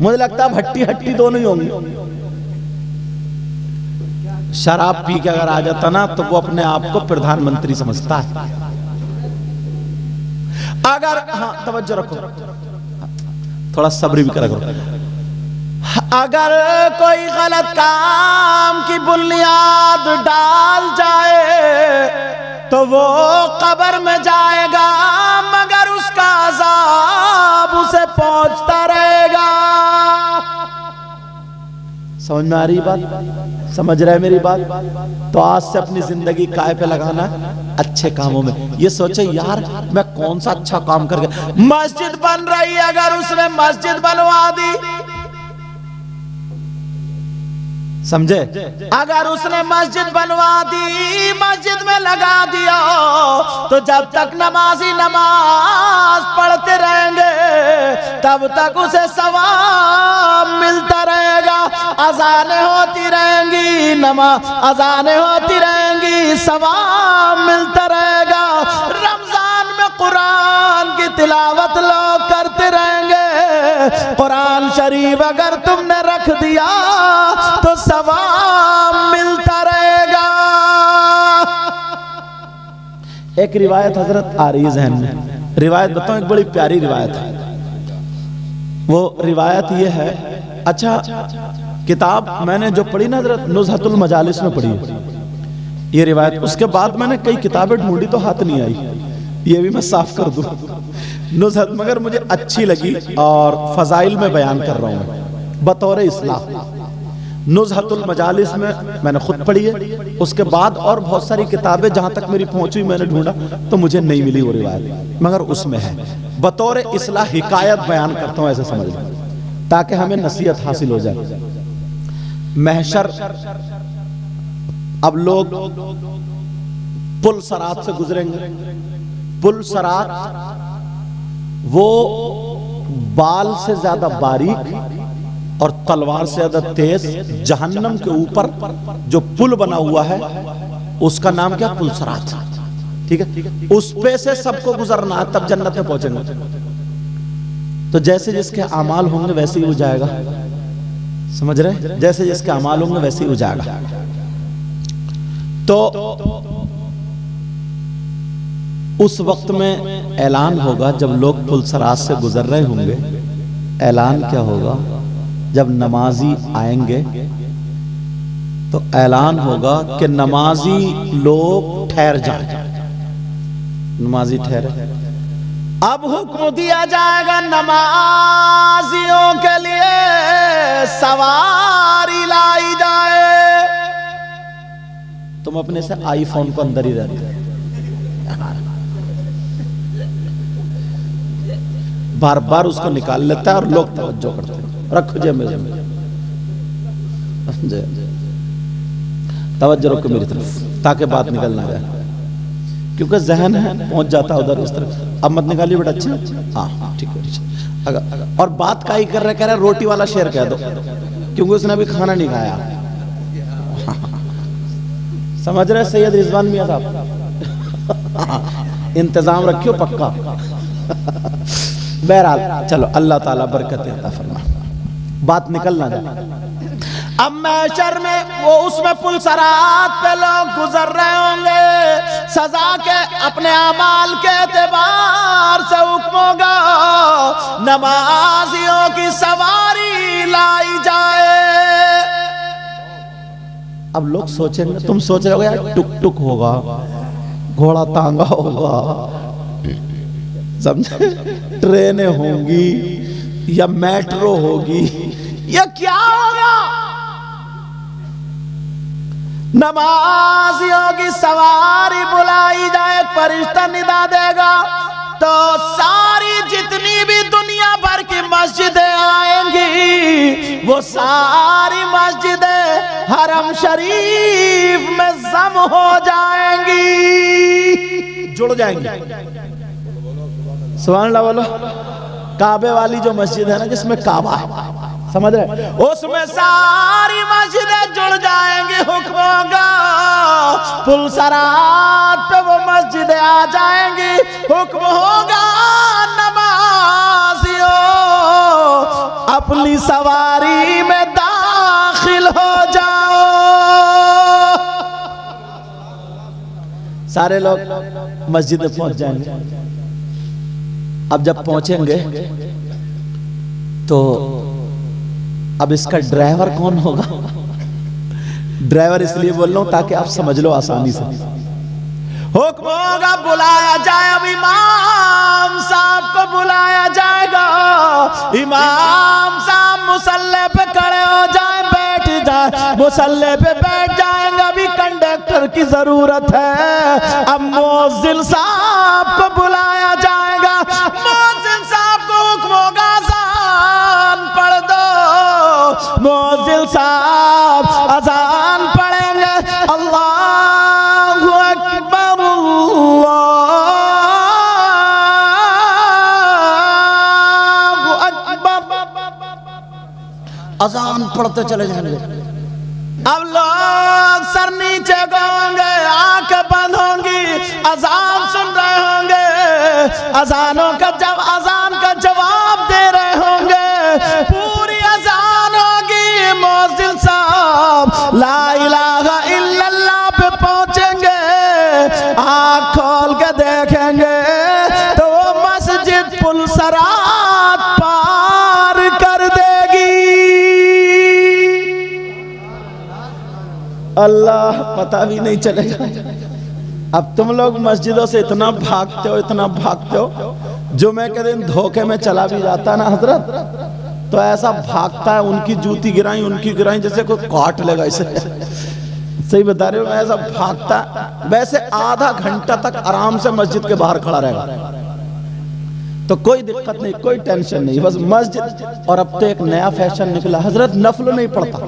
मुझे लगता है भट्टी हट्टी दोनों ही होंगे। शराब पी के अगर आ जाता ना, तो वो अपने आप को प्रधानमंत्री समझता है। अगर, हाँ तवज्जो रखो, थोड़ा सब्र भी करा करो, अगर कोई गलत काम की बुनियाद डाल जाए, तो वो कब्र में जाएगा, मगर उसका अज़ाब उसे पहुंचता रहेगा। समझ में आ रही बात, समझ रहे मेरी बात। तो आज से अपनी जिंदगी काय पे लगाना, अच्छे कामों में। ये सोचे यार मैं कौन सा अच्छा काम कर गया, मस्जिद बन रही है, अगर उसने मस्जिद बनवा दी, समझे, अगर उसने मस्जिद बनवा दी, मस्जिद में लगा दिया, तो जब तक नमाजी नमाज पढ़ते रहेंगे, तब तक उसे सवाब मिलता रहेगा। अज़ानें होती रहेंगी, अज़ानें होती रहेंगी, सवाब मिलता रहेगा। रमजान में कुरान की तिलावत लोग करते रहेंगे, कुरान शरीफ अगर तुमने रख दिया, तो सवाब मिलता रहेगा। एक रिवायत हजरत आ रही है जहन में, रिवायत बताऊं, एक बड़ी प्यारी रिवायत है। वो रिवायत ये है, अच्छा किताब मैंने जो पढ़ी ना हजरत नुज़हतुल मजालिस में पढ़ी है ये रिवायत, उसके बाद मैंने कई किताबें ढूंढी तो हाथ नहीं आई, ये भी मैं साफ कर दूं। नुज़हत मगर मुझे अच्छी लगी और फजाइल में बयान कर रहा हूं बतौर इस्लाह। नुज़हतुल मजालिस में मैंने खुद पढ़ी है, उसके बाद और बहुत सारी किताबें जहां तक मेरी पहुंची मैंने ढूंढा तो मुझे नहीं मिली वो रिवायत, मगर उसमें है। बतौर इस्लाह हिकायत बयान करता हूं, ऐसे समझ लें ताकि हमें नसीहत हासिल हो जाए। महशर, अब लोग पुल सरात से गुजरेंगे, पुल सरात वो बाल से ज्यादा बारीक और तलवार से ज्यादा तेज जहन्नम के ऊपर जो पुल बना हुआ है उसका नाम क्या, पुल सरात, ठीक है। उस पे से सबको गुजरना है, तब जन्नत में पहुंचेंगे। तो जैसे जिसके अमाल होंगे वैसे ही हो जाएगा, समझ रहे? जैसे जिसके अमाल होंगे वैसे ही हो जाएगा। तो उस वक्त में ऐलान होगा जब लोग पुलसराज से गुजर रहे होंगे। ऐलान क्या होगा? जब नमाजी आएंगे तो ऐलान होगा कि नमाजी लोग ठहर जाएं। नमाजी ठहरे। अब हुक्म दिया जाएगा नमाजियों के लिए सवारी लाई जाए। तुम अपने से आईफोन को अंदर ही रहते, बार बार उसको निकाल लेता है और लोग तवज्जो करते हैं। रखो जेब में, तवज्जो रखो मेरी तरफ ताकि बात निकल ना जाए, क्योंकि जहन है पहुंच जाता है उधर उस तरफ। अब मत निकालिए बेटा। अच्छा हाँ ठीक है। अगर और बात का ही कर रहे, कह रहे रोटी वाला शेर कह दो, क्योंकि उसने अभी खाना नहीं खाया। समझ रहे सैयद रिजवान मियां साहब? इंतजाम रखियो पक्का। बहरहाल चलो, अल्लाह ताला बरकत अता फरमाए, बात निकल ना जाए। अब महशर में वो उसमें पुलसरात पे लोग गुजर रहे होंगे, सजा के अपने अमाल के एतबार से हुक्म होगा नमाजियों की सवारी लाई जाए। अब लोग सोचेंगे, तुम सोच रहे हो यार टुक टुक होगा, घोड़ा तांगा होगा, समझे, ट्रेनें होंगी या मेट्रो होगी, या क्या होगा? नमाजियों की सवारी बुलाई जाए, फरिश्ता निदा देगा तो सारी जितनी भी दुनिया भर की मस्जिदें आएंगी वो सारी मस्जिदें हरम शरीफ में जम हो जाएंगी, जुड़ जाएंगी। सुभान अल्लाह बोलो। काबे वाली जो मस्जिद है ना जिसमें काबा है, समझ रहे, उसमें सारी मस्जिदें जुड़ जाएंगी। हुक्म होगा पुलसरात पे वो मस्जिदें आ जाएंगी। हुक्म होगा नमाजियों अपनी सवारी में दाखिल हो जाओ। सारे लोग मस्जिद में पहुंच जाएंगे। अब जब पहुंचेंगे तो अब इसका ड्राइवर कौन होगा? ड्राइवर इसलिए बोल रहा हूं ताकि आप समझ लो आसानी से। हुक्म होगा बुलाया जाए, अब इमाम साहब को बुलाया जाएगा। इमाम साहब मुसल्ले पे खड़े हो जाए, बैठ जाए, मुसल्ले पे बैठ जाएंगे। अभी कंडक्टर की जरूरत है। अब मुअज्जिन साहब को बुलाया जाएगा। मुअज्जिन साहब को हुक्म होगा अज़ान पढ़ दो। मुअज्जिन साहब अज़ान पढ़ेंगे, अल्लाहु अकबर अल्लाहु अकबर, अज़ान पढ़ते चले जाएंगे। अब लोग सर नीचे होंगे, आंखें बंद होंगी, अज़ान सुन रहे होंगे, अज़ानों का अज़ान का जवाब दे रहे होंगे। पूरी अज़ान होगी, मुअज्जिन साहब ला इलाहा इल्लल्लाह पे पहुंचेंगे। आंख खोल के देखेंगे तो वो मस्जिद पुलसरात पार कर देगी। अल्लाह, पता भी नहीं चलेगा। अब तुम लोग मस्जिदों से इतना भागते हो, इतना भागते हो, जुमे के दिन धोखे में चला भी जाता ना हजरत, तो ऐसा भागता है, उनकी जूती गिराई, उनकी गिराई, जैसे कोई काट लेगा इसे। सही बता रहे हो, ऐसा भागता है। वैसे आधा घंटा तक आराम से मस्जिद के बाहर खड़ा रहेगा, तो कोई दिक्कत नहीं, कोई टेंशन नहीं, बस मस्जिद। और अब तो एक नया फैशन निकला हजरत, नफल नहीं पढ़ता,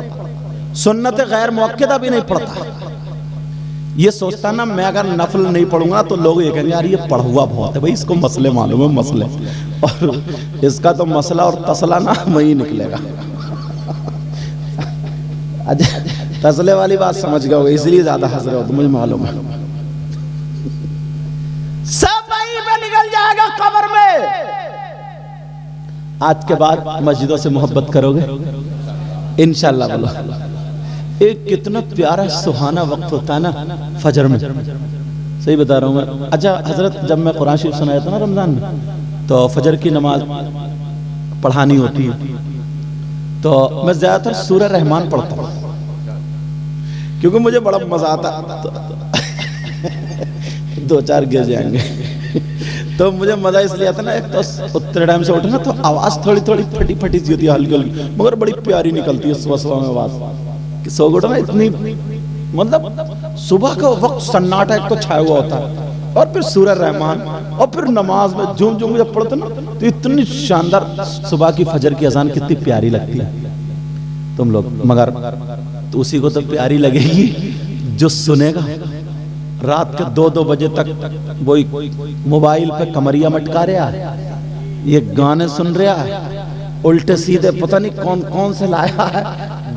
सुन्नत गैर मुअक्कदा भी नहीं पढ़ता। ये सोचता ना मैं अगर नफल नहीं पढ़ूंगा तो लोग ये कहेंगे यार ये पढ़ुआ बहुत है, भाई इसको मसले मालूम है, मसले, और इसका तो मसला और तसला ना वही निकलेगा। तसले वाली बात समझ गए होगे, इसलिए ज्यादा हंस रहे हो, तो मुझे मालूम है। सब वहीं पे निकल जाएगा कब्र में। आज के बाद मस्जिदों से मोहब्बत करोगे इंशाल्लाह। बोलो एक कितना प्यारा सुहाना वक्त होता है ना फजर में, सही बता रहा हूँ मैं। अच्छा हजरत, जब मैं कुरान शरीफ सुनाया था ना रमजान में, तो फजर की नमाज पढ़ानी होती है, तो मैं ज्यादातर सूरह रहमान पढ़ता हूँ क्योंकि मुझे बड़ा मजा आता। तो 2-4 गिर जाएंगे तो मुझे मजा इसलिए आता ना, एक तो उतने टाइम से उठे ना तो आवाज थोड़ी थोड़ी फटी फटी सी होती है, हल्की हल्की, मगर बड़ी प्यारी निकलती है सुबह सुबह में आवाज। सो उठो ना इतनी, मतलब सुबह का वक्त सन्नाटा एक तो छाया हुआ होता है, और फिर सूरह रहमान, और फिर नमाज में झूम झूम जब पढ़ते ना तो इतनी शानदार सुबह की फजर की अजान कितनी प्यारी लगती है तुम लोग। मगर तो उसी को तो प्यारी लगेगी जो सुनेगा। रात के 2-2 बजे तक वही मोबाइल पे कमरिया मटका रहा है, ये गाने सुन रहा है, उल्टे सीधे पता नहीं कौन कौन से लाया है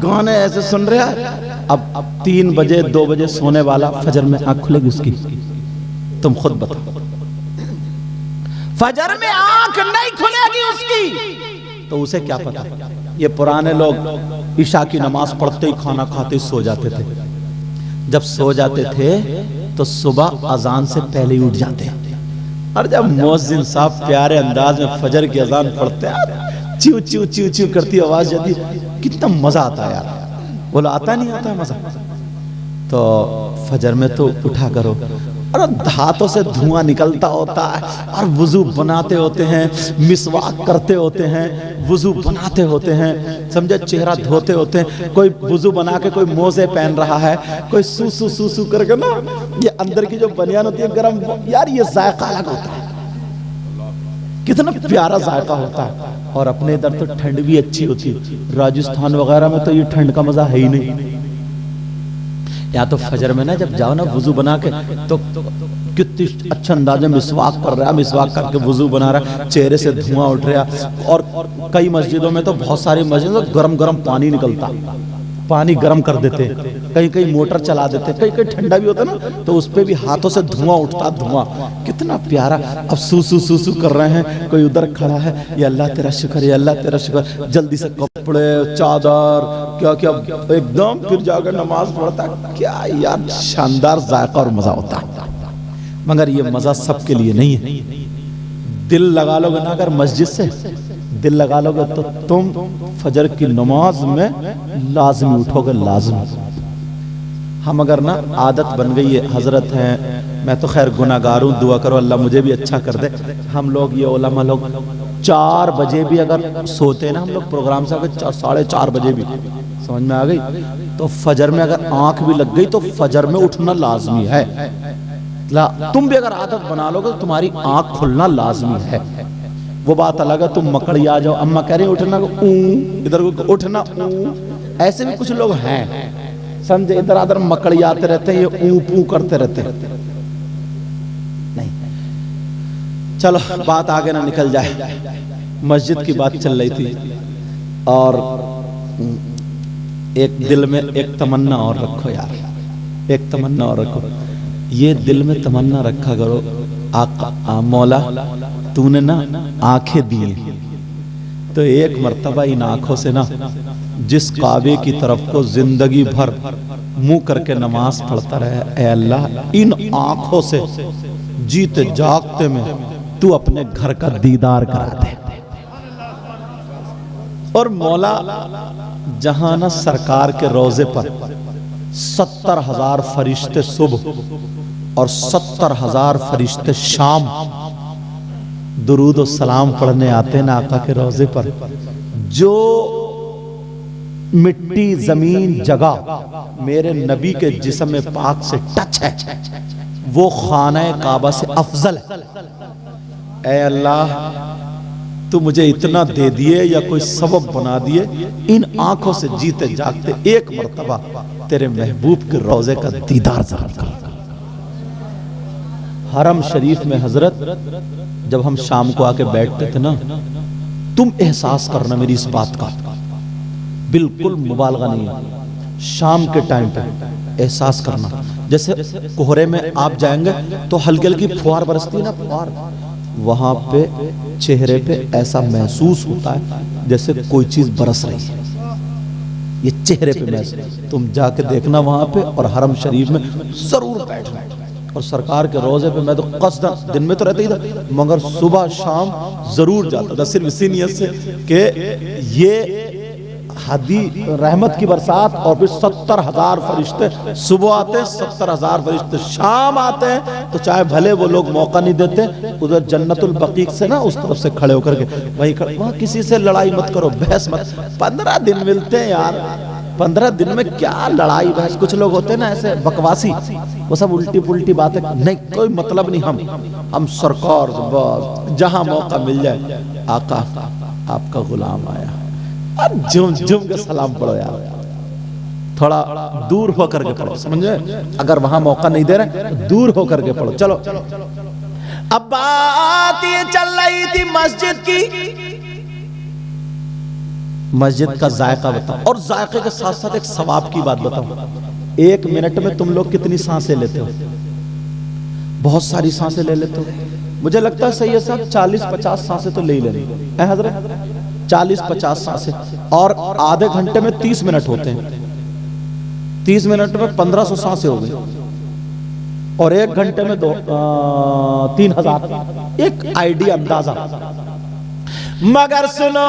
गाने ऐसे सुन रहा है। अब 3 बजे 2 बजे सोने वाला फजर में आंख खुलेगी उसकी? तुम खुद बताओ, फजर में आंख नहीं खुलेगी उसकी तो उसे क्या पता। ये पुराने लोग ईशा की नमाज पढ़ते ही खाना खाते ही सो जाते थे। जब सो जाते थे तो सुबह अजान से पहले ही उठ जाते, और जब मुअज्जिन साहब प्यारे अंदाज में फजर की अजान पढ़ते हैं, चिव चिव चिव चिव करती आवाज जाती, कितना मजा आता है यार। बोला आता नहीं आता मजा? तो फजर में तो उठा करो, और हाथों से धुआं निकलता होता है, और वुजू बनाते होते हैं, मिसवाक करते होते हैं, वुजू बनाते होते हैं, समझे, चेहरा धोते होते हैं। कोई वुजू बना के कोई मोजे पहन रहा है, कोई सूसू सूसू करके ना, ये अंदर की जो बनियान होती है गरम, यार ये जायका अलग होता है, कितना प्यारा जायका होता है। और अपने इधर तो ठंड भी अच्छी होती है, राजस्थान वगैरह में तो ये ठंड का मजा है ही नहीं। या तो फजर में ना जब जाओ ना वुजू बना के, तो कितनी अच्छा अंदाज में मिसवाक कर रहा है, मिसवाक करके वुजू बना रहा है, चेहरे से धुआं उठ रहा। और कई मस्जिदों में तो, बहुत सारी मस्जिदों में गरम गरम पानी निकलता, पानी गर्म कर देते, कहीं कहीं मोटर चला देते, कहीं कहीं ठंडा भी होता ना तो उस पे भी हाथों से धुआं उठता, धुआं कितना प्यारा। अब सूसू सूसू कर रहे हैं, कोई उधर खड़ा है, या अल्लाह तेरा शुक्र, या अल्लाह तेरा शुक्र, जल्दी से कपड़े चादर क्या क्या एकदम, फिर जाकर नमाज पढ़ता। क्या यार शानदार जायका और मजा होता है। मगर ये मजा सबके लिए नहीं है। दिल लगा लोगे ना अगर मस्जिद से, दिल लगा लोगे तो तुम फजर की नमाज में लाजमी उठोगे, लाजमी। हम अगर ना आदत बन गई है, हजरत हैं, मैं तो खैर गुनाहगार हूं, दुआ करो अल्लाह मुझे भी अच्छा कर दे। हम लोग ये उलमा लोग 4 बजे भी अगर सोते हैं ना, हम लोग प्रोग्राम से अगर 4:30 बजे भी, समझ में आ गई, तो फजर में अगर आंख भी लग गई तो फजर में उठना लाजमी है। तुम भी अगर आदत बना लोगे तो तुम्हारी आंख खुलना लाजमी है। वो बात अलग है तुम मकड़ी आ जाओ, अम्मा कह रही उठना को इधर को उठना, ऐसे भी कुछ लोग हैं समझे, इधर उधर मकड़ी आते रहते हैं, ये ऊ करते रहते हैं। नहीं, चलो बात आगे ना निकल जाए। मस्जिद की बात चल रही थी, और एक दिल में एक तमन्ना और रखो यार, एक तमन्ना और रखो। ये दिल में तमन्ना रखा करो, आका मौला तूने ना आंखें दी, तो एक मर्तबा इन आंखों से ना जिस काबे की तरफ को जिंदगी भर मुंह करके नमाज पढ़ता रहे, ऐ अल्लाह इन आंखों से जीते जागते में तू अपने घर का दीदार करा दे। और मौला जहां ना सरकार के रोजे पर 70,000 फरिश्ते सुबह और 70,000 फरिश्ते शाम दुरूद और सलाम पढ़ने आते हैं आका के रोजे पर, जो मिट्टी जमीन जगह मेरे नबी के जिस्म पाक से टच है वो खाना काबा से अफजल है। ऐ अल्लाह तू मुझे इतना दे दिए या कोई सबब बना दिए, इन आंखों से जीते जागते एक मर्तबा तेरे महबूब के रोजे का दीदार जरूर कर। हरम शरीफ में हजरत जब हम शाम को आके बैठते थे ना, तुम एहसास करना मेरी इस बात का, बिल्कुल मुबालगा नहीं है, शाम के टाइम पे एहसास करना। जैसे कोहरे में आप जाएंगे तो हल्की हल्की फुहार बरसती है ना, फुहार वहां पे चेहरे पे ऐसा महसूस होता है जैसे कोई चीज बरस रही है। ये चेहरे पे महसूस, तुम जाके देखना वहां पे, और हरम शरीफ में जरूर बैठना। और सरकार के रोजे पे मैं तो कसदन, दिन में तो रहता ही था, मगर सुबह शाम जरूर जाता था, सिर्फ इसी नियत से कि ये हदी रहमत की बरसात। और फिर 70,000 फरिश्ते सुबह आते हैं, 70,000 फरिश्ते शाम आते हैं। तो चाहे भले वो लोग मौका नहीं देते, उधर जन्नतुल बकीक से ना उस तरफ से खड़े होकर के वहीं खड़े, वहां किसी से लड़ाई मत करो, बहस मत। 15 दिन मिलते हैं यार, 15 दिन में क्या लड़ाई बहस। कुछ लोग होते हैं ना ऐसे बकवासी, वो सब उल्टी पुल्टी बातें, नहीं कोई मतलब नहीं। हम सरकार जहां मौका मिल जाए, आका आपका गुलाम आया, झुम झुम के सलाम पढ़ो यार, थोड़ा दूर होकर के पढ़ो, समझे। अगर वहां मौका नहीं दे रहे तो दूर होकर के पढ़ो। चलो अब बात ये चल रही थी मस्जिद की। मस्जिद का जायका बताओ, और जायके के साथ साथ एक सवाब की बात बताओ। 1 मिनट में तुम लोग कितनी सांसें लेते हो? बहुत सारी सांसें ले लेते हो। मुझे लगता है सही है साहब, 40-50 सांसें तो ले ही लेनी है हजरत, 40-50 सांसें। और आधे घंटे में 30 मिनट होते हैं, 30 मिनट में 1500 सांसें हो गई, और 1 घंटे में 3000। एक आइडिया, अंदाजा। मगर सुनो,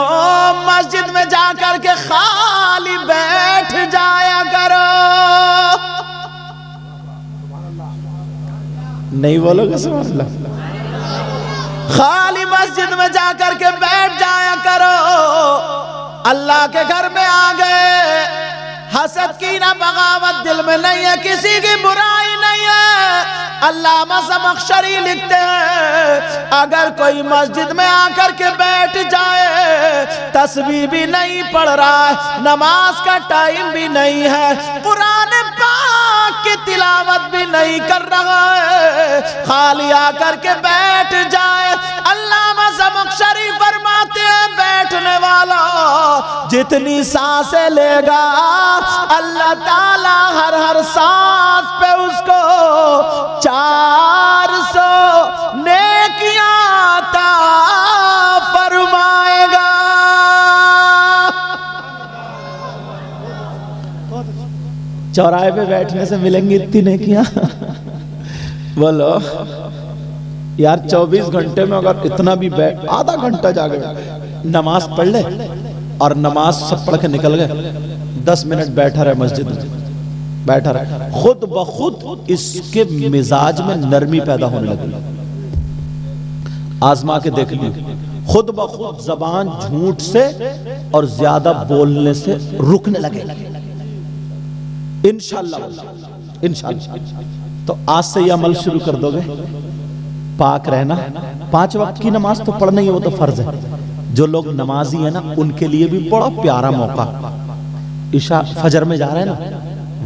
मस्जिद में जाकर के खाली बैठ जाया करो। नहीं बोलोगे सुभान अल्लाह? खाली मस्जिद में जाकर के बैठ जाया करो। अल्लाह के घर में आ गए, हसद की ना बगावत दिल में नहीं है, किसी की बुराई नहीं है। अल्लामा ज़मख़शरी लिखते हैं, अगर कोई मस्जिद में आकर के बैठ जाए, तस्बीह भी नहीं पढ़ रहा है, नमाज का टाइम भी नहीं है, कुरान पाक की तिलावत भी नहीं कर रहा है, खाली आकर के बैठ जाए, अल्लामा ज़मख़शरी फरमाते हैं, बैठने वाला जितनी सांसें लेगा, अल्लाह ताला हर हर सांस पे उसको 400 नेकियां अता फरमाएगा। चौराहे पे बैठने से मिलेंगी इतनी नेकियां? बोलो यार, 24 घंटे में अगर इतना भी बैठ, आधा घंटा जाके नमाज पढ़ ले, और नमाज सब पढ़ के निकल गए, 10 मिनट बैठा रहे मस्जिद में, बैठा रहे, खुद ब खुद इसके मिजाज में नरमी पैदा होने लगी। आजमा के देख ली, खुद ब खुद जबान झूठ से और ज्यादा बोलने से रुकने लगे, इंशाअल्लाह। इंशाअल्लाह तो आज से ये अमल शुरू कर दोगे, पाक रहना। 5 वक्त की नमाज तो पढ़ना ही, वो तो फर्ज है। जो लोग नमाजी है ना, उनके लिए भी बड़ा प्यारा मौका। इशा फजर में जा रहे हैं ना,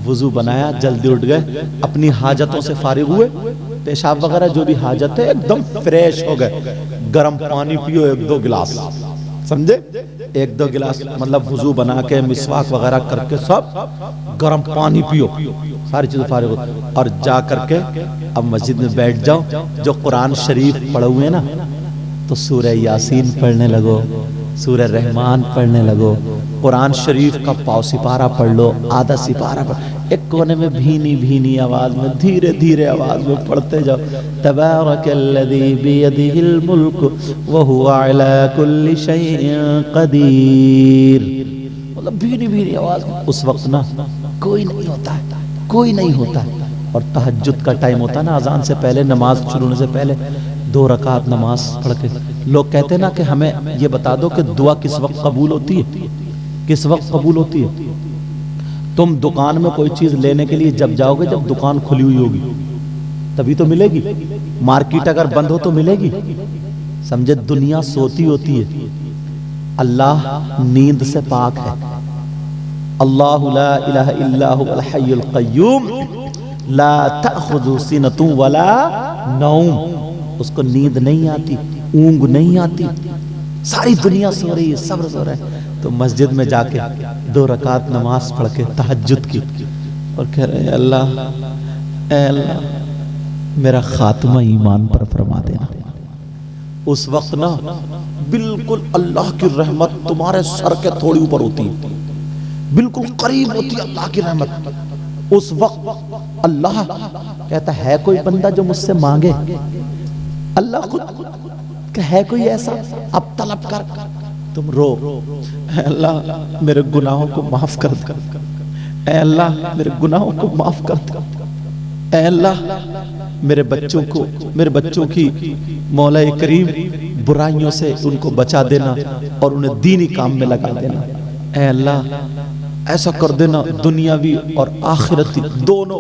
वुजू बनाया, जल्दी उठ गए, अपनी हाजतों से फारिग हुए, पेशाब वगैरह जो भी हाजत है, एकदम फ्रेश हो गए, गर्म पानी पियो 1-2 गिलास, समझे? 1-2 गिलास मतलब वुजू बना के मिसवाक वगैरह करके सब गर्म पानी पियो, सारी चीजें फारिग हो, और जा करके अब मस्जिद में बैठ जाओ। जो कुरान शरीफ पढ़े हुए ना, तो सूरह यासीन पढ़ने लगो, सूरह रहमान पढ़ने लगो, कुरान शरीफ का पाव सिपारा पढ़ लो, आधा सिपारा पढ़, एक कोने में भीनी भीनी आवाज में, धीरे धीरे आवाज में पढ़ते जाओ। तबारकल्लज़ी बियदिहिल मुल्क व हुवा अला कुल्ली शैइन क़दीर, मतलब भीनी भीनी आवाज में। उस वक्त ना कोई नहीं होता है, कोई नहीं होता है। और तहज्जुद का टाइम होता है ना, अजान से पहले, नमाज शुरू होने से पहले 2 रकात नमाज पढ़ के, लोग कहते हैं ना कि हमें ये बता दो कि दुआ किस वक्त कबूल होती है, किस वक्त कबूल होती है। तुम दुकान में कोई चीज लेने के लिए जब जाओगे, जब दुकान खुली हुई होगी तभी तो मिलेगी, मार्केट अगर बंद हो तो मिलेगी, समझे? दुनिया सोती होती है, अल्लाह नींद से पाक है। अल्लाहु ला इलाहा इल्ला हुवल हय्युल क़य्यूम ला तअख़ुज़ु सिनतुन वला नौम, उसको नींद नहीं आती, ऊंग नहीं आती, सारी दुनिया सो रही है, सब सो रहे हैं। तो मस्जिद में जाके 2 रकात नमाज पढ़ के तहज्जुद की, और कह रहे हैं अल्लाह, ए अल्लाह मेरा खात्मा ईमान पर फरमा देना, उस वक्त ना बिल्कुल अल्लाह की रहमत तुम्हारे सर के थोड़ी ऊपर होती है, बिल्कुल करीब होती है अल्लाह की रहमत। उस वक्त अल्लाह कहता है कोई बंदा जो मुझसे मांगे, अल्लाह खुद है कोई ऐसा, अब तलब कर, तुम रो, अल्लाह मेरे गुनाहों को माफ कर दे, ऐ अल्लाह मेरे गुनाहों को माफ कर दे, ऐ अल्लाह मेरे बच्चों की मौला करीम बुराइयों से उनको बचा देना और उन्हें दीनी काम में लगा देना, ऐ अल्लाह ऐसा कर देना दुनियावी और आखिरती दोनों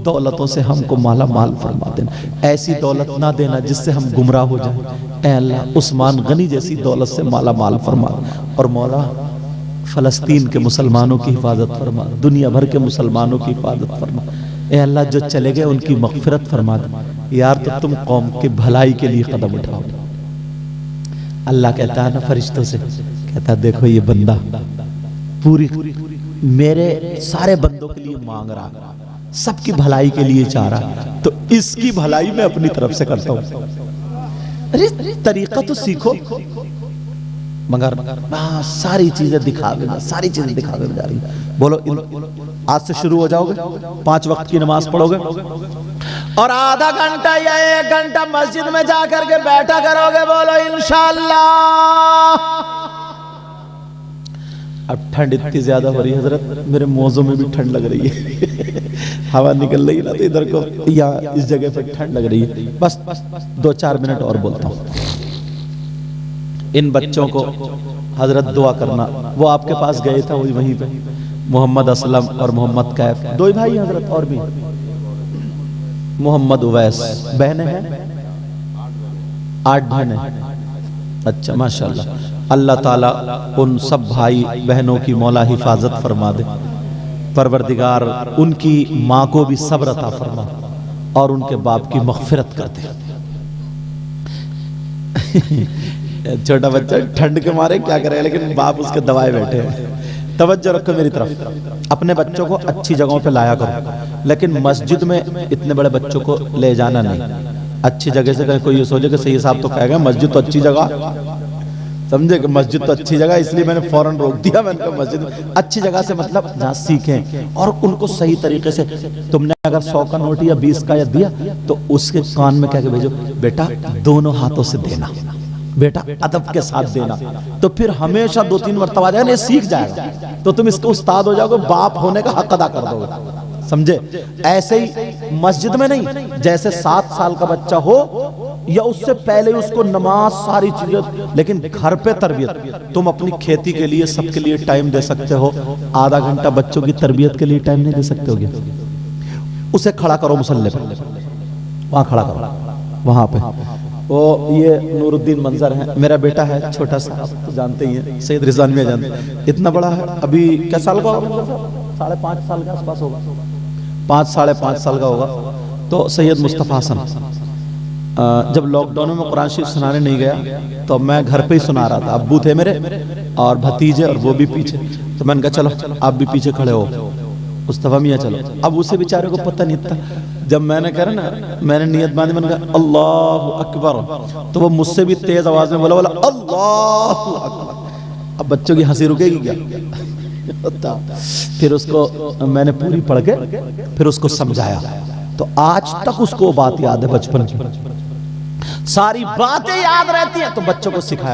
दौलतों से हमको माला माल फरमा देना, ऐसी दौलत ना देना जिससे हम गुमराह हो जाएं, ऐ अल्लाह उस्मान गनी जैसी दौलत से माला माल फरमा, और मौला फलस्तीन के मुसलमानों की हिफाजत फरमा, दुनिया भर के मुसलमानों की हिफाजत फरमा, ए अल्लाह जो चले गए उनकी मग़फ़िरत फरमा दे यार, तो तुम कौम के भलाई के लिए कदम उठाओ। अल्लाह कहता है ना फरिश्तों से, कहता है देखो ये बंदा पूरी मेरे सारे बंदों के लिए मांग रहा, सबकी भलाई के लिए चाह रहा, तो इसकी भलाई मैं अपनी तरफ से करता हूं। अरे तरीका तो सीखो, मगर सारी चीजें दिखावे में, सारी चीजें दिखावे में जा रही है। बोलो आज से शुरू हो जाओगे, 5 वक्त की नमाज पढ़ोगे और आधा घंटा या 1 घंटा मस्जिद में जाकर के बैठा करोगे, बोलो इंशाअल्लाह। अब ठंड इतनी ज्यादा हो रही है हजरत, मेरे मौजों में भी ठंड लग रही है हवा निकल रही है ना, तो इधर को या इस जगह पे ठंड लग रही है। बस 2-4 मिनट और बोलता हूँ। इन बच्चों को हजरत दुआ करना, वो आपके पास गए था वहीं पे, मोहम्मद असलम और मोहम्मद कैफ, 2 भाई हजरत, और भी मोहम्मद उवैस, बहनें हैं 8 बहनें। अच्छा माशाल्लाह, अल्लाह ताला उन सब भाई बहनों की मौला हिफाजत फरमा दे, परवरदिगार उनकी माँ को भी सब्र अता फरमा और उनके बाप की मग़फ़िरत कर दे। छोटा बच्चा ठंड के मारे क्या करे, लेकिन बाप उसके दबाए बैठे हैं। तवज्जो रखो मेरी तरफ, अपने बच्चों को अच्छी जगहों पे लाया करो, लेकिन मस्जिद में इतने बड़े बच्चों को ले जाना नहीं। अच्छी जगह से कहीं कोई ये सोचे कि सही साहब तो कहेगा मस्जिद तो अच्छी जगह, समझे कि मस्जिद तो अच्छी जगह, इसलिए मैंने फौरन रोक दिया। मैंने कहा मस्जिद अच्छी जगह से मतलब जहाँ सीखें और उनको सही तरीके से। तुमने अगर 100 का नोट या 20 का या दिया तो उसके कान में क्या के भेजो, बेटा दोनों हाथों से देना, बेटा अदब के साथ देना, तो फिर हमेशा 2-3 मरतबा जाएगा, ये सीख जाएगा, तो तुम इसको उस्ताद हो जाओगे, बाप होने का हक अदा कर दोगे। समझे? ऐसे ही मस्जिद में नहीं, जैसे 7 साल का बच्चा हो या उससे पहले उसको नमाज सारी चीजें, लेकिन घर पे तरबियत। तुम अपनी खेती के लिए सबके लिए टाइम दे सकते हो, आधा घंटा बच्चों की तरबियत के लिए टाइम नहीं दे सकते होगे, उसे खड़ा करो मुसल्ले पे, वहां खड़ा करो वहां पे। वो ये नूरुद्दीन मंजर है, मेरा बेटा है छोटा सा, आप तो जानते ही हैं, सैयद रिजवान में जानते हैं, इतना बड़ा है, अभी क्या साल का होगा, 5.5 साल के आसपास होगा, 5-5.5 साल का होगा। तो सैयद मुस्तफ़ा हसन जब लॉकडाउन में कुरान शरीफ सुनाने नहीं गया तो मैं घर पे ही सुना रहा था, अब्बू थे मेरे और भतीजे और वो भी पीछे, तो मैंने कहा चलो आप भी पीछे खड़े हो, मुस्तफ़ा मियाँ चलो। अब उसे बेचारे को पता नहीं था, जब मैंने कहा ना, मैंने नियत बांधी, मैंने कहा अल्लाहु अकबर, तो वो मुझसे भी तेज आवाज में बोला अल्लाहु अकबर। अब बच्चों की हंसी रुकेगी क्या? फिर उसको मैंने पूरी पढ़ के फिर उसको समझाया, तो आज तक उसको बात याद है, बचपन की सारी बातें याद रहती हैं, तो बच्चों को सिखाया।